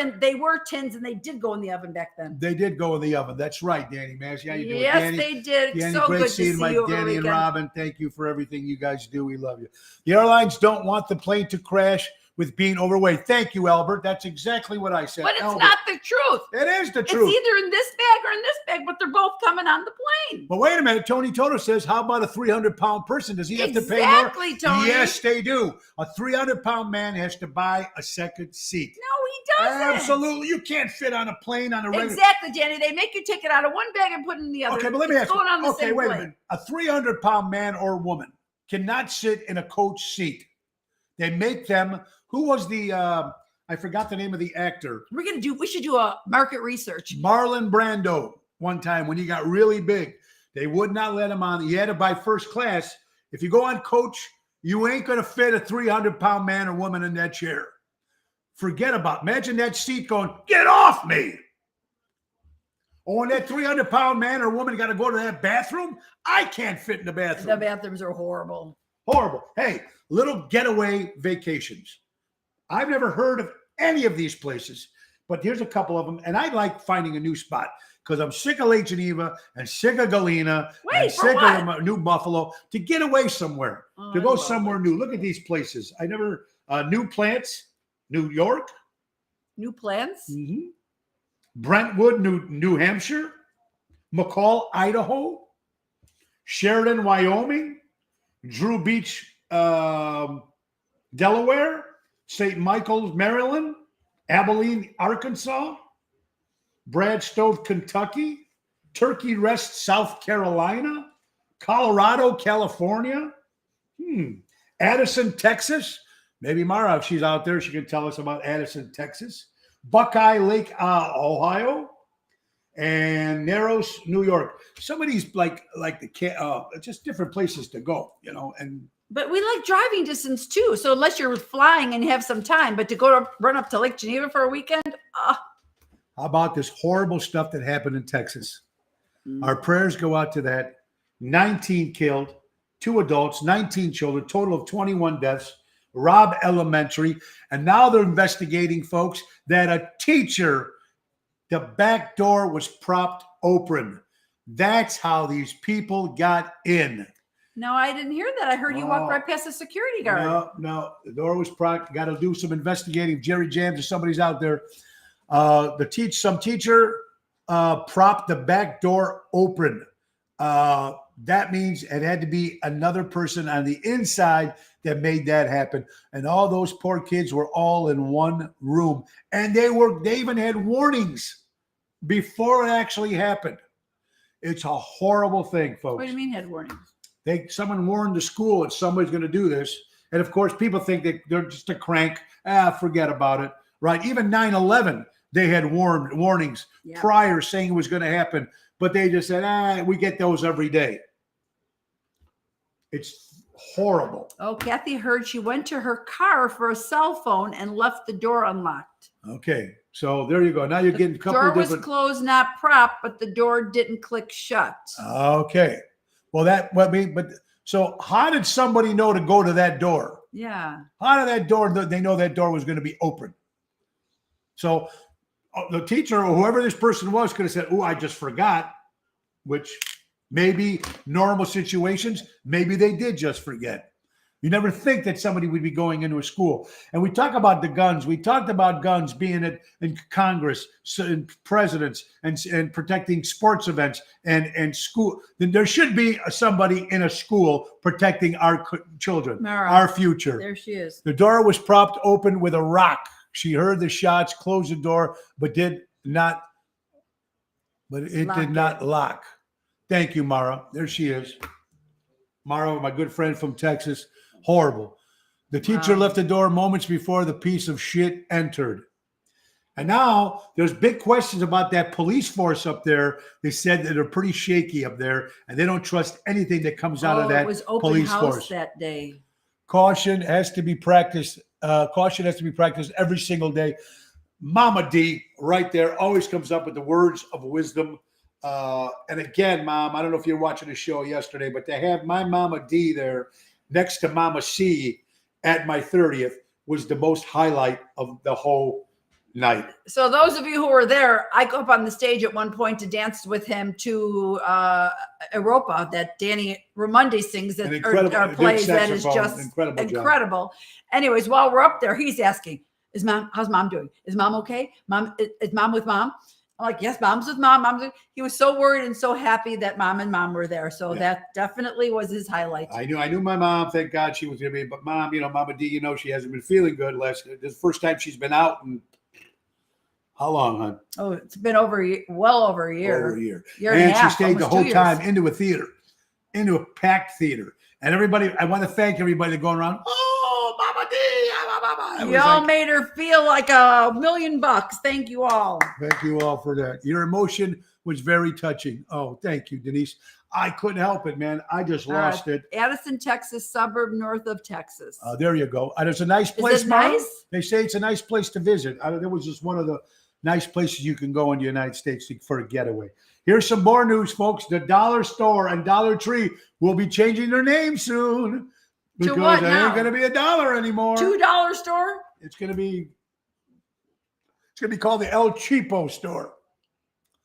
tins and they did go in the oven back then. They did go in the oven. That's right, Danny Massey. How you doing, Yes, Danny? they did. Danny, So great good to seeing see Mike, you over the Danny, and weekend. Robin. Thank you for everything you guys do. We love you. The airlines don't want the plane to crash with being overweight. Thank you, Albert. That's exactly what I said. But it's Albert. not the truth. It is the It's truth. either in this bag or in this bag. bag, but they're both coming on the plane. But wait a minute. Tony Toto says, how about a 300-pound person? Does he have to pay more? Exactly, Tony. Yes, they do. A 300-pound man has to buy a second seat. No, he doesn't. Absolutely. You can't fit on a plane on a regular. Exactly, Danny. They make you take it out of one bag and put it in the other. Okay, but let me It's ask you. going on the Okay, same wait a plane. minute. A 300-pound man or woman cannot sit in a coach seat. They make them. Who was the? I forgot the name of the actor. We should do a market research. Marlon Brando. One time when he got really big, they would not let him on. He had to buy first class. If you go on coach, you ain't going to fit a 300-pound man or woman in that chair. Forget about it. Imagine that seat going, get off me. Oh, and that 300-pound man or woman got to go to that bathroom? I can't fit in the bathroom. The bathrooms are horrible. Horrible. Hey, little getaway vacations. I've never heard of any of these places, but here's a couple of them. And I like finding a new spot because I'm sick of Lake Geneva and sick of Galena and Wait, for sick what? of New Buffalo to get away somewhere, Oh, to I go love somewhere it. new. Look at these places. New Plants, New York, New plans? Brentwood, New Hampshire, McCall, Idaho, Sheridan, Wyoming, Drew Beach, Delaware, St. Michael's, Maryland, Abilene, Arkansas, Bradstove, Kentucky, Turkey Rest, South Carolina, Colorado, California, Addison, Texas. Maybe Mara, if she's out there, she can tell us about Addison, Texas, Buckeye Lake, Ohio, and Narrows, New York. Some of these like just different places to go, and But we like driving distance too. So unless you're flying and have some time, but to run up to Lake Geneva for a weekend, how about this horrible stuff that happened in Texas? Our prayers go out to that. 19 killed, 2 adults, 19 children, total of 21 deaths. Robb Elementary. And now they're investigating, folks, that a teacher, the back door was propped open. That's how these people got in. no, I didn't hear that. I heard you walk right past the security guard. No, the door was propped. Got to do some investigating. Jerry Jams or somebody's out there. Some teacher propped the back door open. That means it had to be another person on the inside that made that happen. And all those poor kids were all in one room. And they even had warnings before it actually happened. It's a horrible thing, folks. What do you mean had warnings? Someone warned the school that somebody's going to do this. And of course, people think that they're just a crank. Forget about it. Right? Even 9/11, they had warnings prior saying it was going to happen. But they just said, we get those every day. It's horrible. Oh, Kathy heard she went to her car for a cell phone and left the door unlocked. Okay. So there you go. Now you're getting a couple Door of different. was closed, not propped, but the door didn't click shut. Okay. Well, so how did somebody know to go to that door? Yeah. How did that door, they know that door was going to be open? So the teacher or whoever this person was could have said, I just forgot, which maybe normal situations, maybe they did just forget. You never think that somebody would be going into a school. And we talk about the guns. We talked about guns being in Congress, and presidents, and protecting sports events and school. Then there should be somebody in a school protecting our children, Mara, our future. There she is. The door was propped open with a rock. She heard the shots, closed the door, but it did not lock. Thank you, Mara. There she is. Mara, my good friend from Texas. Horrible. The teacher left the door moments before the piece of shit entered. And now there's big questions about that police force up there. They said that they're pretty shaky up there, and they don't trust anything that comes out of that it was open police house force. that day. Caution has to be practiced. Caution has to be practiced every single day. Mama D right there always comes up with the words of wisdom. And again, Mom, I don't know if you're watching the show yesterday, but to have my Mama D there next to Mama C at my 30th was the most highlight of the whole night. So those of you who were there, I go up on the stage at one point to dance with him to Europa that Danny Ramundi sings that or plays. That is just incredible. Anyways, while we're up there, he's asking, how's Mom doing? Is Mom okay? Mom, is Mom with Mom? I'm like, yes, mom's with mom. He was so worried and so happy that mom and mom were there. So that definitely was his highlight. I knew my mom. Thank God she was going to be. But mom, Mama D, she hasn't been feeling good. This is the first time she's been out in how long, hon? Oh, it's been well over a year. Over a year. Year and a half, she stayed the almost whole 2 years. time into a theater, into a packed theater. And everybody, I want to thank everybody that going around. Oh, Mama D, Mama. Y'all made her feel like $1 million. Thank you all. Thank you all for that. Your emotion was very touching. Oh, thank you, Denise. I couldn't help it, man. I just lost it. Addison, Texas, suburb north of Texas. There you go. There's a nice place. Is it nice? They say it's a nice place to visit. There was just one of the nice places you can go in the United States for a getaway. Here's some more news, folks. The Dollar Store and Dollar Tree will be changing their name soon because it ain't going to be a dollar anymore. $2 store? It's going to be called the El Cheapo Store.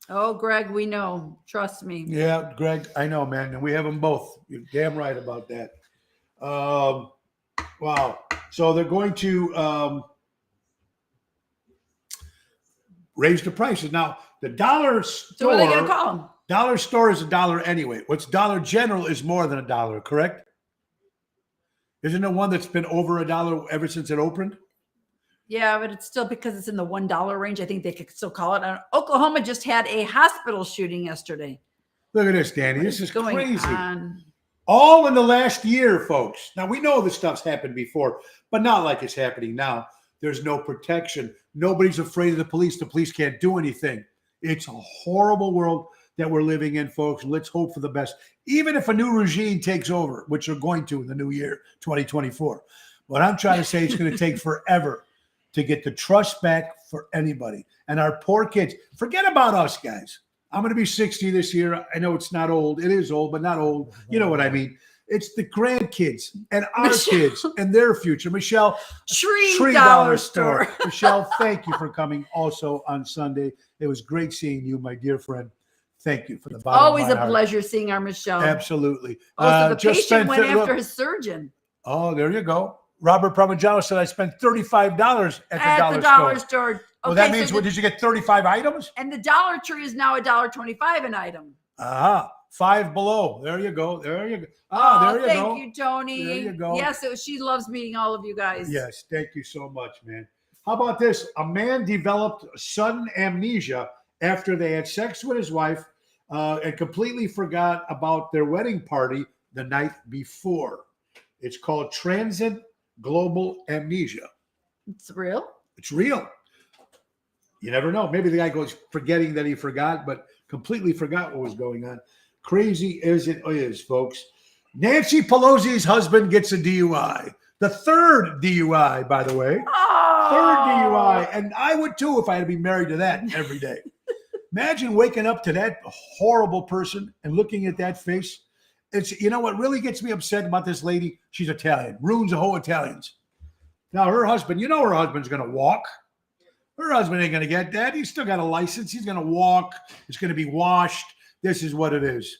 Oh, Greg, we know. Trust me. Yeah, Greg, I know, man. And we have them both. You're damn right about that. Wow. So they're going to raise the prices. Now, the Dollar Store. So what are they going to call them? Dollar Store is $1 anyway. What's Dollar General is more than $1, correct? Isn't there one that's been over $1 ever since it opened? Yeah, but it's still because it's in the $1 range. I think they could still call it. Oklahoma just had a hospital shooting yesterday. Look at this, Danny. This is crazy. On? All in the last year, folks. Now, we know this stuff's happened before, but not like it's happening now. There's no protection. Nobody's afraid of the police. The police can't do anything. It's a horrible world that we're living in, folks. Let's hope for the best. Even if a new regime takes over, which they're going to in the new year, 2024. What I'm trying to say, it's going to take forever to get the trust back for anybody. And our poor kids, forget about us, guys. I'm going to be 60 this year. I know it's not old. It is old, but not old. You know what I mean? It's the grandkids and our kids and their future. Michelle, Tree Dollar Store. Michelle, thank you for coming also on Sunday. It was great seeing you, my dear friend. Thank you for the bottom Always of my a heart. pleasure seeing our Michelle. Absolutely. Oh, so the patient went after his surgeon. Oh, there you go. Robert Parmigiano said I spent $35 at the dollar store. Okay, well, that means, did you get 35 items? And the Dollar Tree is now $1.25 an item. Five below. There you go. There you go. There you go. Thank you, Tony. There you go. Yes, she loves meeting all of you guys. Yes, thank you so much, man. How about this? A man developed sudden amnesia after they had sex with his wife and completely forgot about their wedding party the night before. It's called transient global amnesia. It's real? It's real. You never know. Maybe the guy goes forgetting that he forgot, but completely forgot what was going on. Crazy as it is, folks. Nancy Pelosi's husband gets a DUI. The third DUI, by the way. Oh. Third DUI. And I would too if I had to be married to that every day. Imagine waking up to that horrible person and looking at that face. It's, what really gets me upset about this lady? She's Italian. Ruins the whole Italians. Now, her husband, her husband's going to walk. Her husband ain't going to get that. He's still got a license. He's going to walk. It's going to be washed. This is what it is.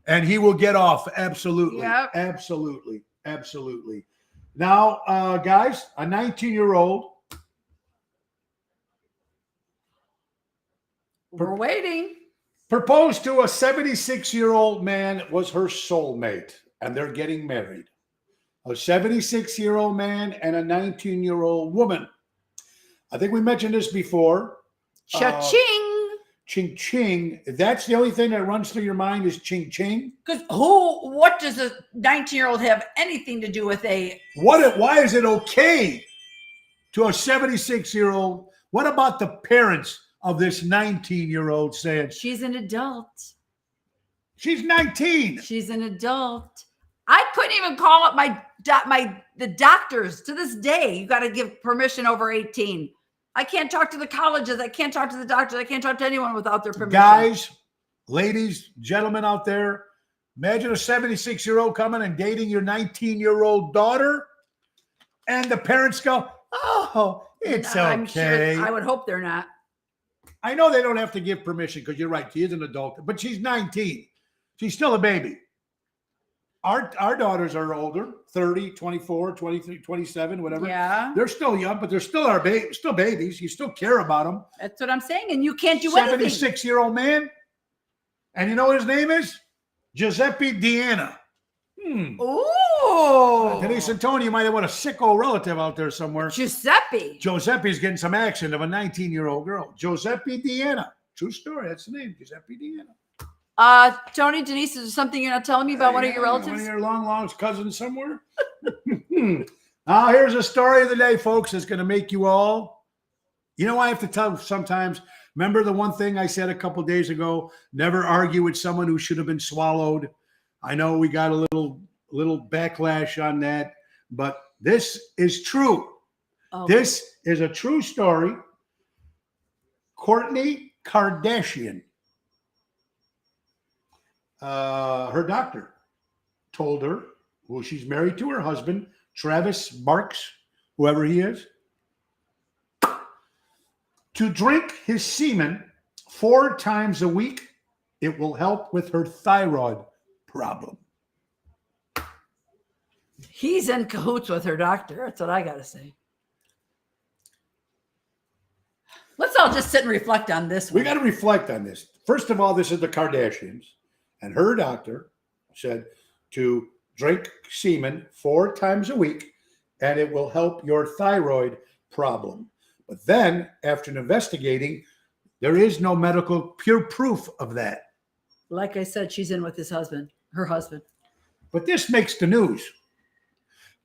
And he will get off. Absolutely. Yep. Absolutely. Absolutely. Now, guys, a 19-year-old. We're waiting. Proposed to a 76-year-old man, was her soulmate, and they're getting married. A 76-year-old man and a 19-year-old woman. I think we mentioned this before. Cha-ching. Ching-ching. That's the only thing that runs through your mind is ching-ching? Because what does a 19-year-old have anything to do with why is it okay to a 76-year-old? What about the parents of this 19-year-old saying she's an adult? She's 19. She's an adult. I couldn't even call up the doctors to this day. You got to give permission over 18. I can't talk to the colleges. I can't talk to the doctors. I can't talk to anyone without their permission. Guys, ladies, gentlemen out there, imagine a 76-year-old coming and dating your 19-year-old daughter, and the parents go, "Oh, it's I'm okay." Sure, I would hope they're not. I know they don't have to give permission because you're right. She is an adult, but she's 19. She's still a baby. Our daughters are older, 30, 24, 23, 27, whatever. Yeah. They're still young, but they're still still babies. You still care about them. That's what I'm saying. And you can't do anything. 76-year-old man. And you know what his name is? Giuseppe Deanna. Ooh. Denise and Tony, you might have a sicko relative out there somewhere. Giuseppe's getting some action of a 19-year-old girl. Giuseppe Deanna. True story. That's the name. Giuseppe Deanna. Tony, Denise, is there something you're not telling me about one of your relatives? One of your long lost cousins somewhere? Now, here's a story of the day, folks, that's going to make you all... You know, I have to tell sometimes... Remember the one thing I said a couple days ago? Never argue with someone who should have been swallowed. I know we got a little backlash on that, but this is true. Oh. This is a true story. Kourtney Kardashian, her doctor told her, well, she's married to her husband, Travis Marks, whoever he is, to drink his semen 4 times a week. It will help with her thyroid problem. He's in cahoots with her doctor. That's what I got to say. Let's all just sit and reflect on this one. We got to reflect on this. First of all, this is the Kardashians, and her doctor said to drink semen 4 times a week, and it will help your thyroid problem. But then, after investigating, there is no medical pure proof of that. Like I said, she's in with her husband. But this makes the news.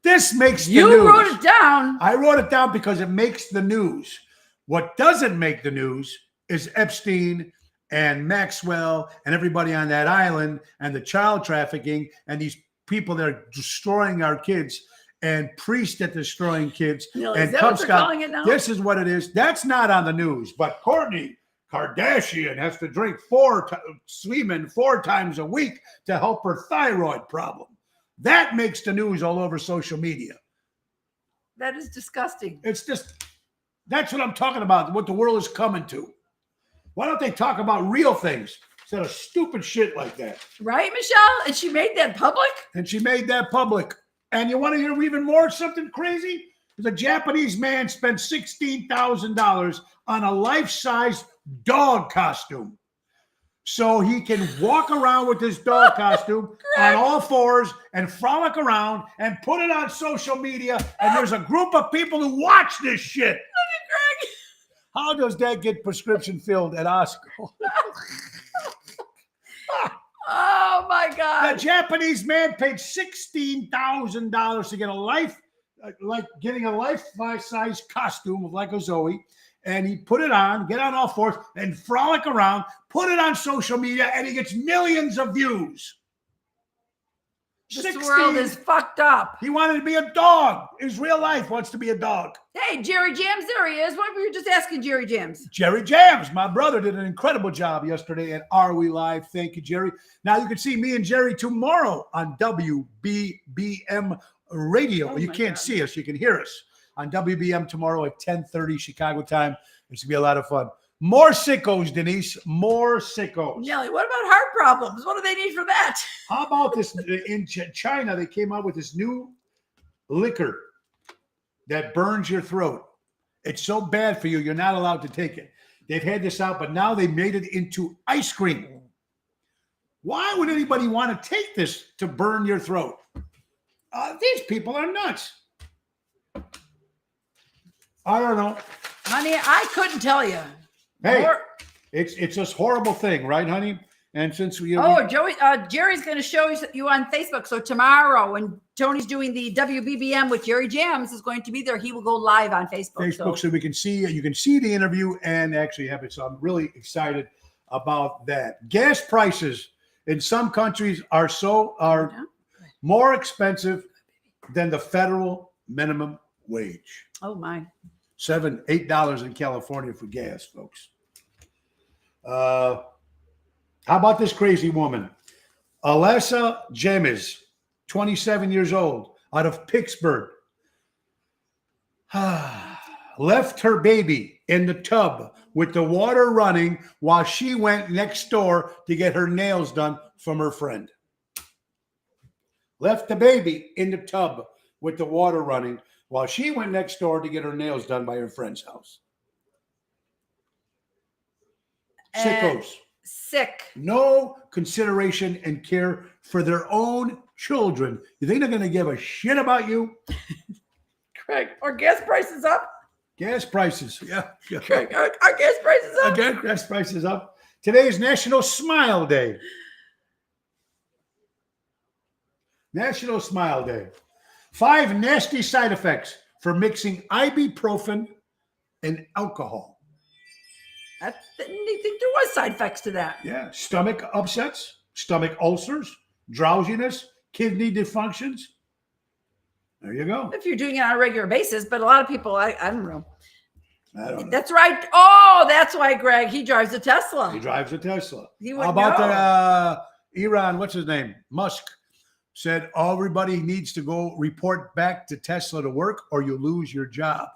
This makes the news. You wrote it down. I wrote it down because it makes the news. What doesn't make the news is Epstein and Maxwell and everybody on that island and the child trafficking and these people that are destroying our kids and priests that destroying kids. Neil, and is that what they're calling it now? This is what it is. That's not on the news. But Kourtney Kardashian has to drink semen 4 times a week to help her thyroid problem. That makes the news all over social media. That is disgusting. It's just, that's what I'm talking about, what the world is coming to. Why don't they talk about real things instead of stupid shit like that? Right, Michelle? And she made that public? And she made that public. And you want to hear even more something crazy? The Japanese man spent $16,000 on a life-size dog costume. So he can walk around with this dog costume on all 4s and frolic around and put it on social media. And there's a group of people who watch this shit. Look at Greg. How does that get prescription filled at Osco? Oh, my God. The Japanese man paid $16,000 to get getting a life-size costume of like a Zoe. And he put it on, get on all 4s, and frolic around, put it on social media, and he gets millions of views. This world is fucked up. He wanted to be a dog. His real life wants to be a dog. Hey, Jerry Jams, there he is. What were you just asking Jerry Jams? Jerry Jams, my brother, did an incredible job yesterday at Are We Live? Thank you, Jerry. Now you can see me and Jerry tomorrow on WBBM Radio. Oh, you can't see us. You can hear us on WBM tomorrow at 10:30 Chicago time. It's going to be a lot of fun. More sickos, Denise. More sickos. Nelly, what about heart problems? What do they need for that? How about this? In China, they came out with this new liquor that burns your throat. It's so bad for you, you're not allowed to take it. They've had this out, but now they made it into ice cream. Why would anybody want to take this to burn your throat? These people are nuts. I don't know. Honey, I couldn't tell you. Hey, it's this horrible thing, right, honey? And since we Jerry's going to show you on Facebook. So tomorrow, when Tony's doing the WBBM with Jerry Jams, is going to be there. He will go live on Facebook. So we can see you can see the interview and actually have it. So I'm really excited about that. Gas prices in some countries are more expensive than the federal minimum wage. Oh my. $7, $8 in California for gas, folks. How about this crazy woman? Alessa James, 27 years old, out of Pittsburgh. Left her baby in the tub with the water running while she went next door to get her nails done from her friend. left the baby in the tub with the water running while she went next door to get her nails done by her friend's house. And Sickos. sick. No consideration and care for their own children. You think they're going to give a shit about you? Craig, are gas prices up? Gas prices. Yeah. Craig, are gas prices up? Again, gas prices up. Today is National Smile Day. National Smile Day. 5 nasty side effects for mixing ibuprofen and alcohol. I didn't think there was side effects to that. Yeah. Stomach upsets, stomach ulcers, drowsiness, kidney dysfunctions. There you go. If you're doing it on a regular basis, but a lot of people, I don't know. I don't know. That's right. Oh, that's why Greg, he drives a Tesla. He drives a Tesla. He How would about know. Elon, what's his name? Musk said everybody needs to go report back to Tesla to work or you lose your job.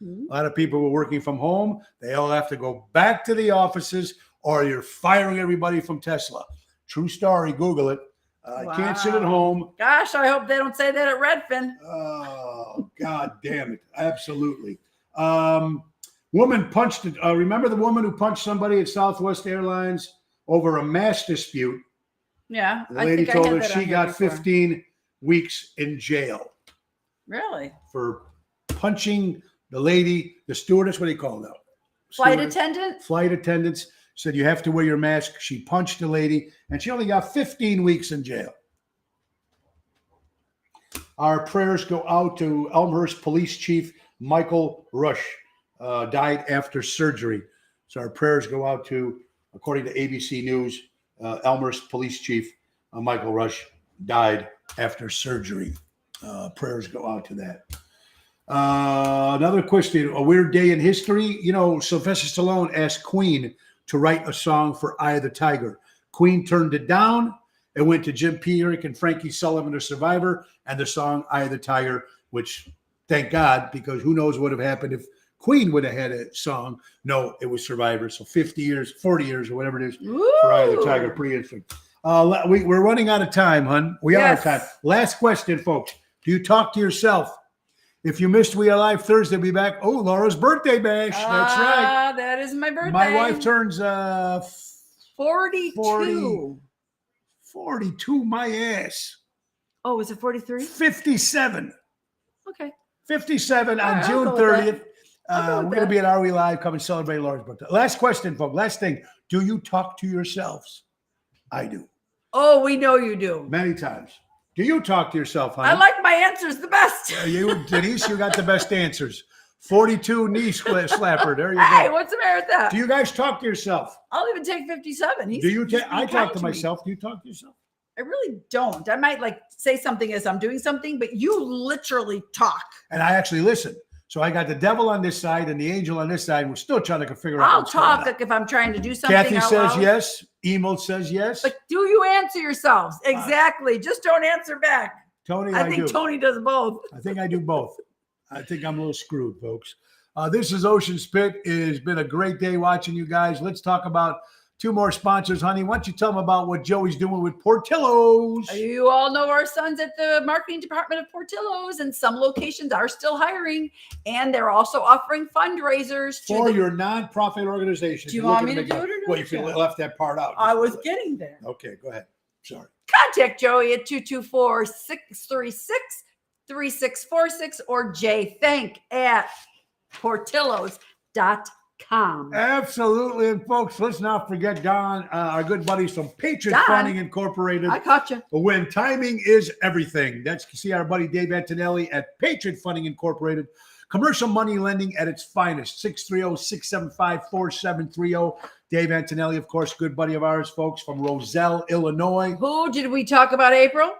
Mhm. A lot of people were working from home. They all have to go back to the offices or you're firing everybody from Tesla. True story. Google it. I can't sit at Wow. home. Gosh, I hope they don't say that at Redfin. Oh, God damn it. Absolutely. Woman punched, remember the woman who punched somebody at Southwest Airlines over a mask dispute? Yeah. The lady I told had her that on she here got before. 15 weeks in jail Really? for punching the lady, the stewardess, what do you call them? Flight Stewardess? attendant? Flight attendants said you have to wear your mask. She punched the lady and she only got 15 weeks in jail. Our prayers go out to Elmhurst Police Chief Michael Rush, died after surgery. So our prayers go out to, according to ABC News, Elmhurst Police Chief Michael Rush died after surgery. Prayers go out to that. Another question, a weird day in history. You know, Sylvester Stallone asked Queen to write a song for Eye of the Tiger. Queen turned it down. It went to Jim Pearick and Frankie Sullivan, the Survivor, and the song Eye of the Tiger, which thank God, because who knows what would have happened if Queen would have had a song. No, it was Survivor. So 50 years, 40 years, or whatever it is for Eye of the Tiger. Pretty interesting. We're running out of time, hun. We are out of time. Last question, folks. Do you talk to yourself? If you missed We Are Live Thursday, we'll be back. Oh, Laura's birthday bash. That's right. That is my birthday. My wife turns 42. 42, my ass. Oh, is it 43? 57. Okay. 57 All on right, June I'll go with 30th. I'll go with We're going to that. be at Are We Live? Come and celebrate Laura's birthday. Last question, folks. Last thing. Do you talk to yourselves? I do. Oh, we know you do. Many times. Do you talk to yourself, honey? I like my answers the best. You, Denise, you got the best answers. 42 knee slapper. There you Hey, go. what's the matter with that? Do you guys talk to yourself? I'll even take 57. Do you? he's I being talk kind to me. myself. Do you talk to yourself? I really don't. I might like say something as I'm doing something, but you literally talk. And I actually listen. So I got the devil on this side and the angel on this side. We're still trying to figure out. I'll what's going talk on. like if I'm trying to do something. Kathy out says loud. yes. Emil says yes. But do you answer yourselves? Exactly. Just don't answer back. Tony, I I think do. Tony does both. I think I do both. I think I'm a little screwed, folks. This is Ocean Spit. It has been a great day watching you guys. Let's talk about 2 more sponsors, honey. Why don't you tell them about what Joey's doing with Portillo's? You all know our sons at the marketing department of Portillo's, and some locations are still hiring, and they're also offering fundraisers For to the, your nonprofit organization. Do you If you're want looking me to make do it or Well, not? if you left that part out. I was getting there. Okay, go ahead. Sorry. Contact Joey at 224-636-3646 or jthank@portillos.com. Absolutely. And folks, let's not forget Don, our good buddies from Patriot Don. Funding Incorporated. I caught you. When timing is everything. That's see our buddy Dave Antonelli at Patriot Funding Incorporated. Commercial money lending at its finest. 630-675-4730. Dave Antonelli, of course, good buddy of ours, folks, from Roselle, Illinois. Who did we talk about? April?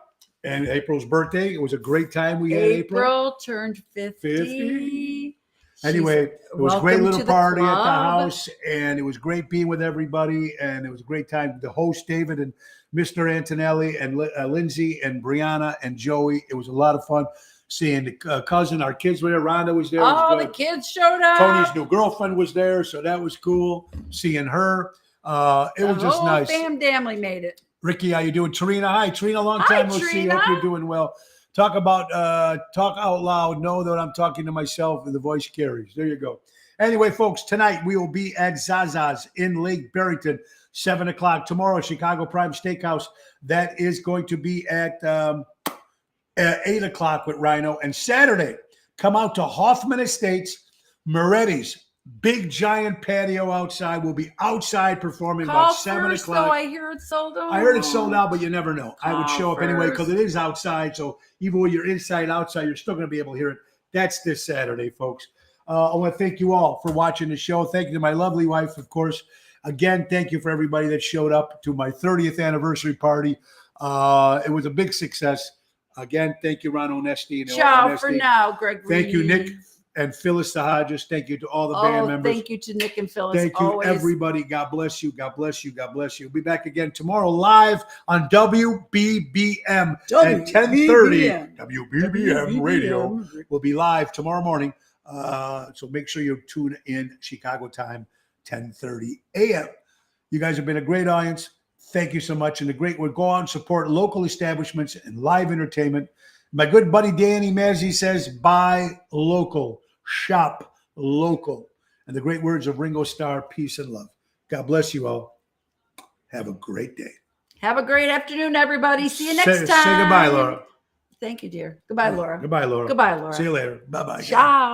And April's birthday. It was a great time we had April. April turned 50. 50. Anyway, it was a welcome great to little the party at the club. house, and it was great being with everybody, and it was a great time. The host, David and Mr. Antonelli, and Lindsay and Brianna and Joey. It was a lot of fun seeing the cousin. Our kids were there. Rhonda was there. It was All good. the kids showed up. Tony's new girlfriend was there, so that was cool seeing her. It was just whole nice. Family made it. Ricky, how you doing? Trina, hi. Trina, long Hi, time no see. Trina. Hope you're doing well. Talk about talk out loud. Know that I'm talking to myself and the voice carries. There you go. Anyway, folks, tonight we will be at Zaza's in Lake Barrington, 7 o'clock. Tomorrow, Chicago Prime Steakhouse. That is going to be at 8 o'clock with Rhino. And Saturday, come out to Hoffman Estates, Moretti's big giant patio outside. We'll be outside performing Call about 7 first, o'clock. though. I hear it's sold out. I heard it's sold out, but you never know. I would Call show up anyway because first. it is outside. So even when you're inside, outside, you're still going to be able to hear it. That's this Saturday, folks. I want to thank you all for watching the show. Thank you to my lovely wife, of course. Again, thank you for everybody that showed up to my 30th anniversary party. It was a big success. Again, thank you, Ron Onesti. Ciao for now, Greg. Thank you, Reed. Nick and Phyllis Sahajas. Thank you to all the band members. Thank you to Nick and Phyllis. Thank you, always. everybody. God bless you. God bless you. God bless you. We'll be back again tomorrow live on WBBM at 10:30. WBBM Radio will be live tomorrow morning. So make sure you tune in Chicago time, 10:30 a.m. You guys have been a great audience. Thank you so much. And the great word, go out and support local establishments and live entertainment. My good buddy Danny Mazzi says, buy local, shop local. And the great words of Ringo Starr, peace and love. God bless you all. Have a great day. Have a great afternoon, everybody. See you next time. Say goodbye, Laura. Thank you, dear. Goodbye, Laura. Goodbye, Laura. Goodbye, Laura. See you later. Bye-bye. Ciao.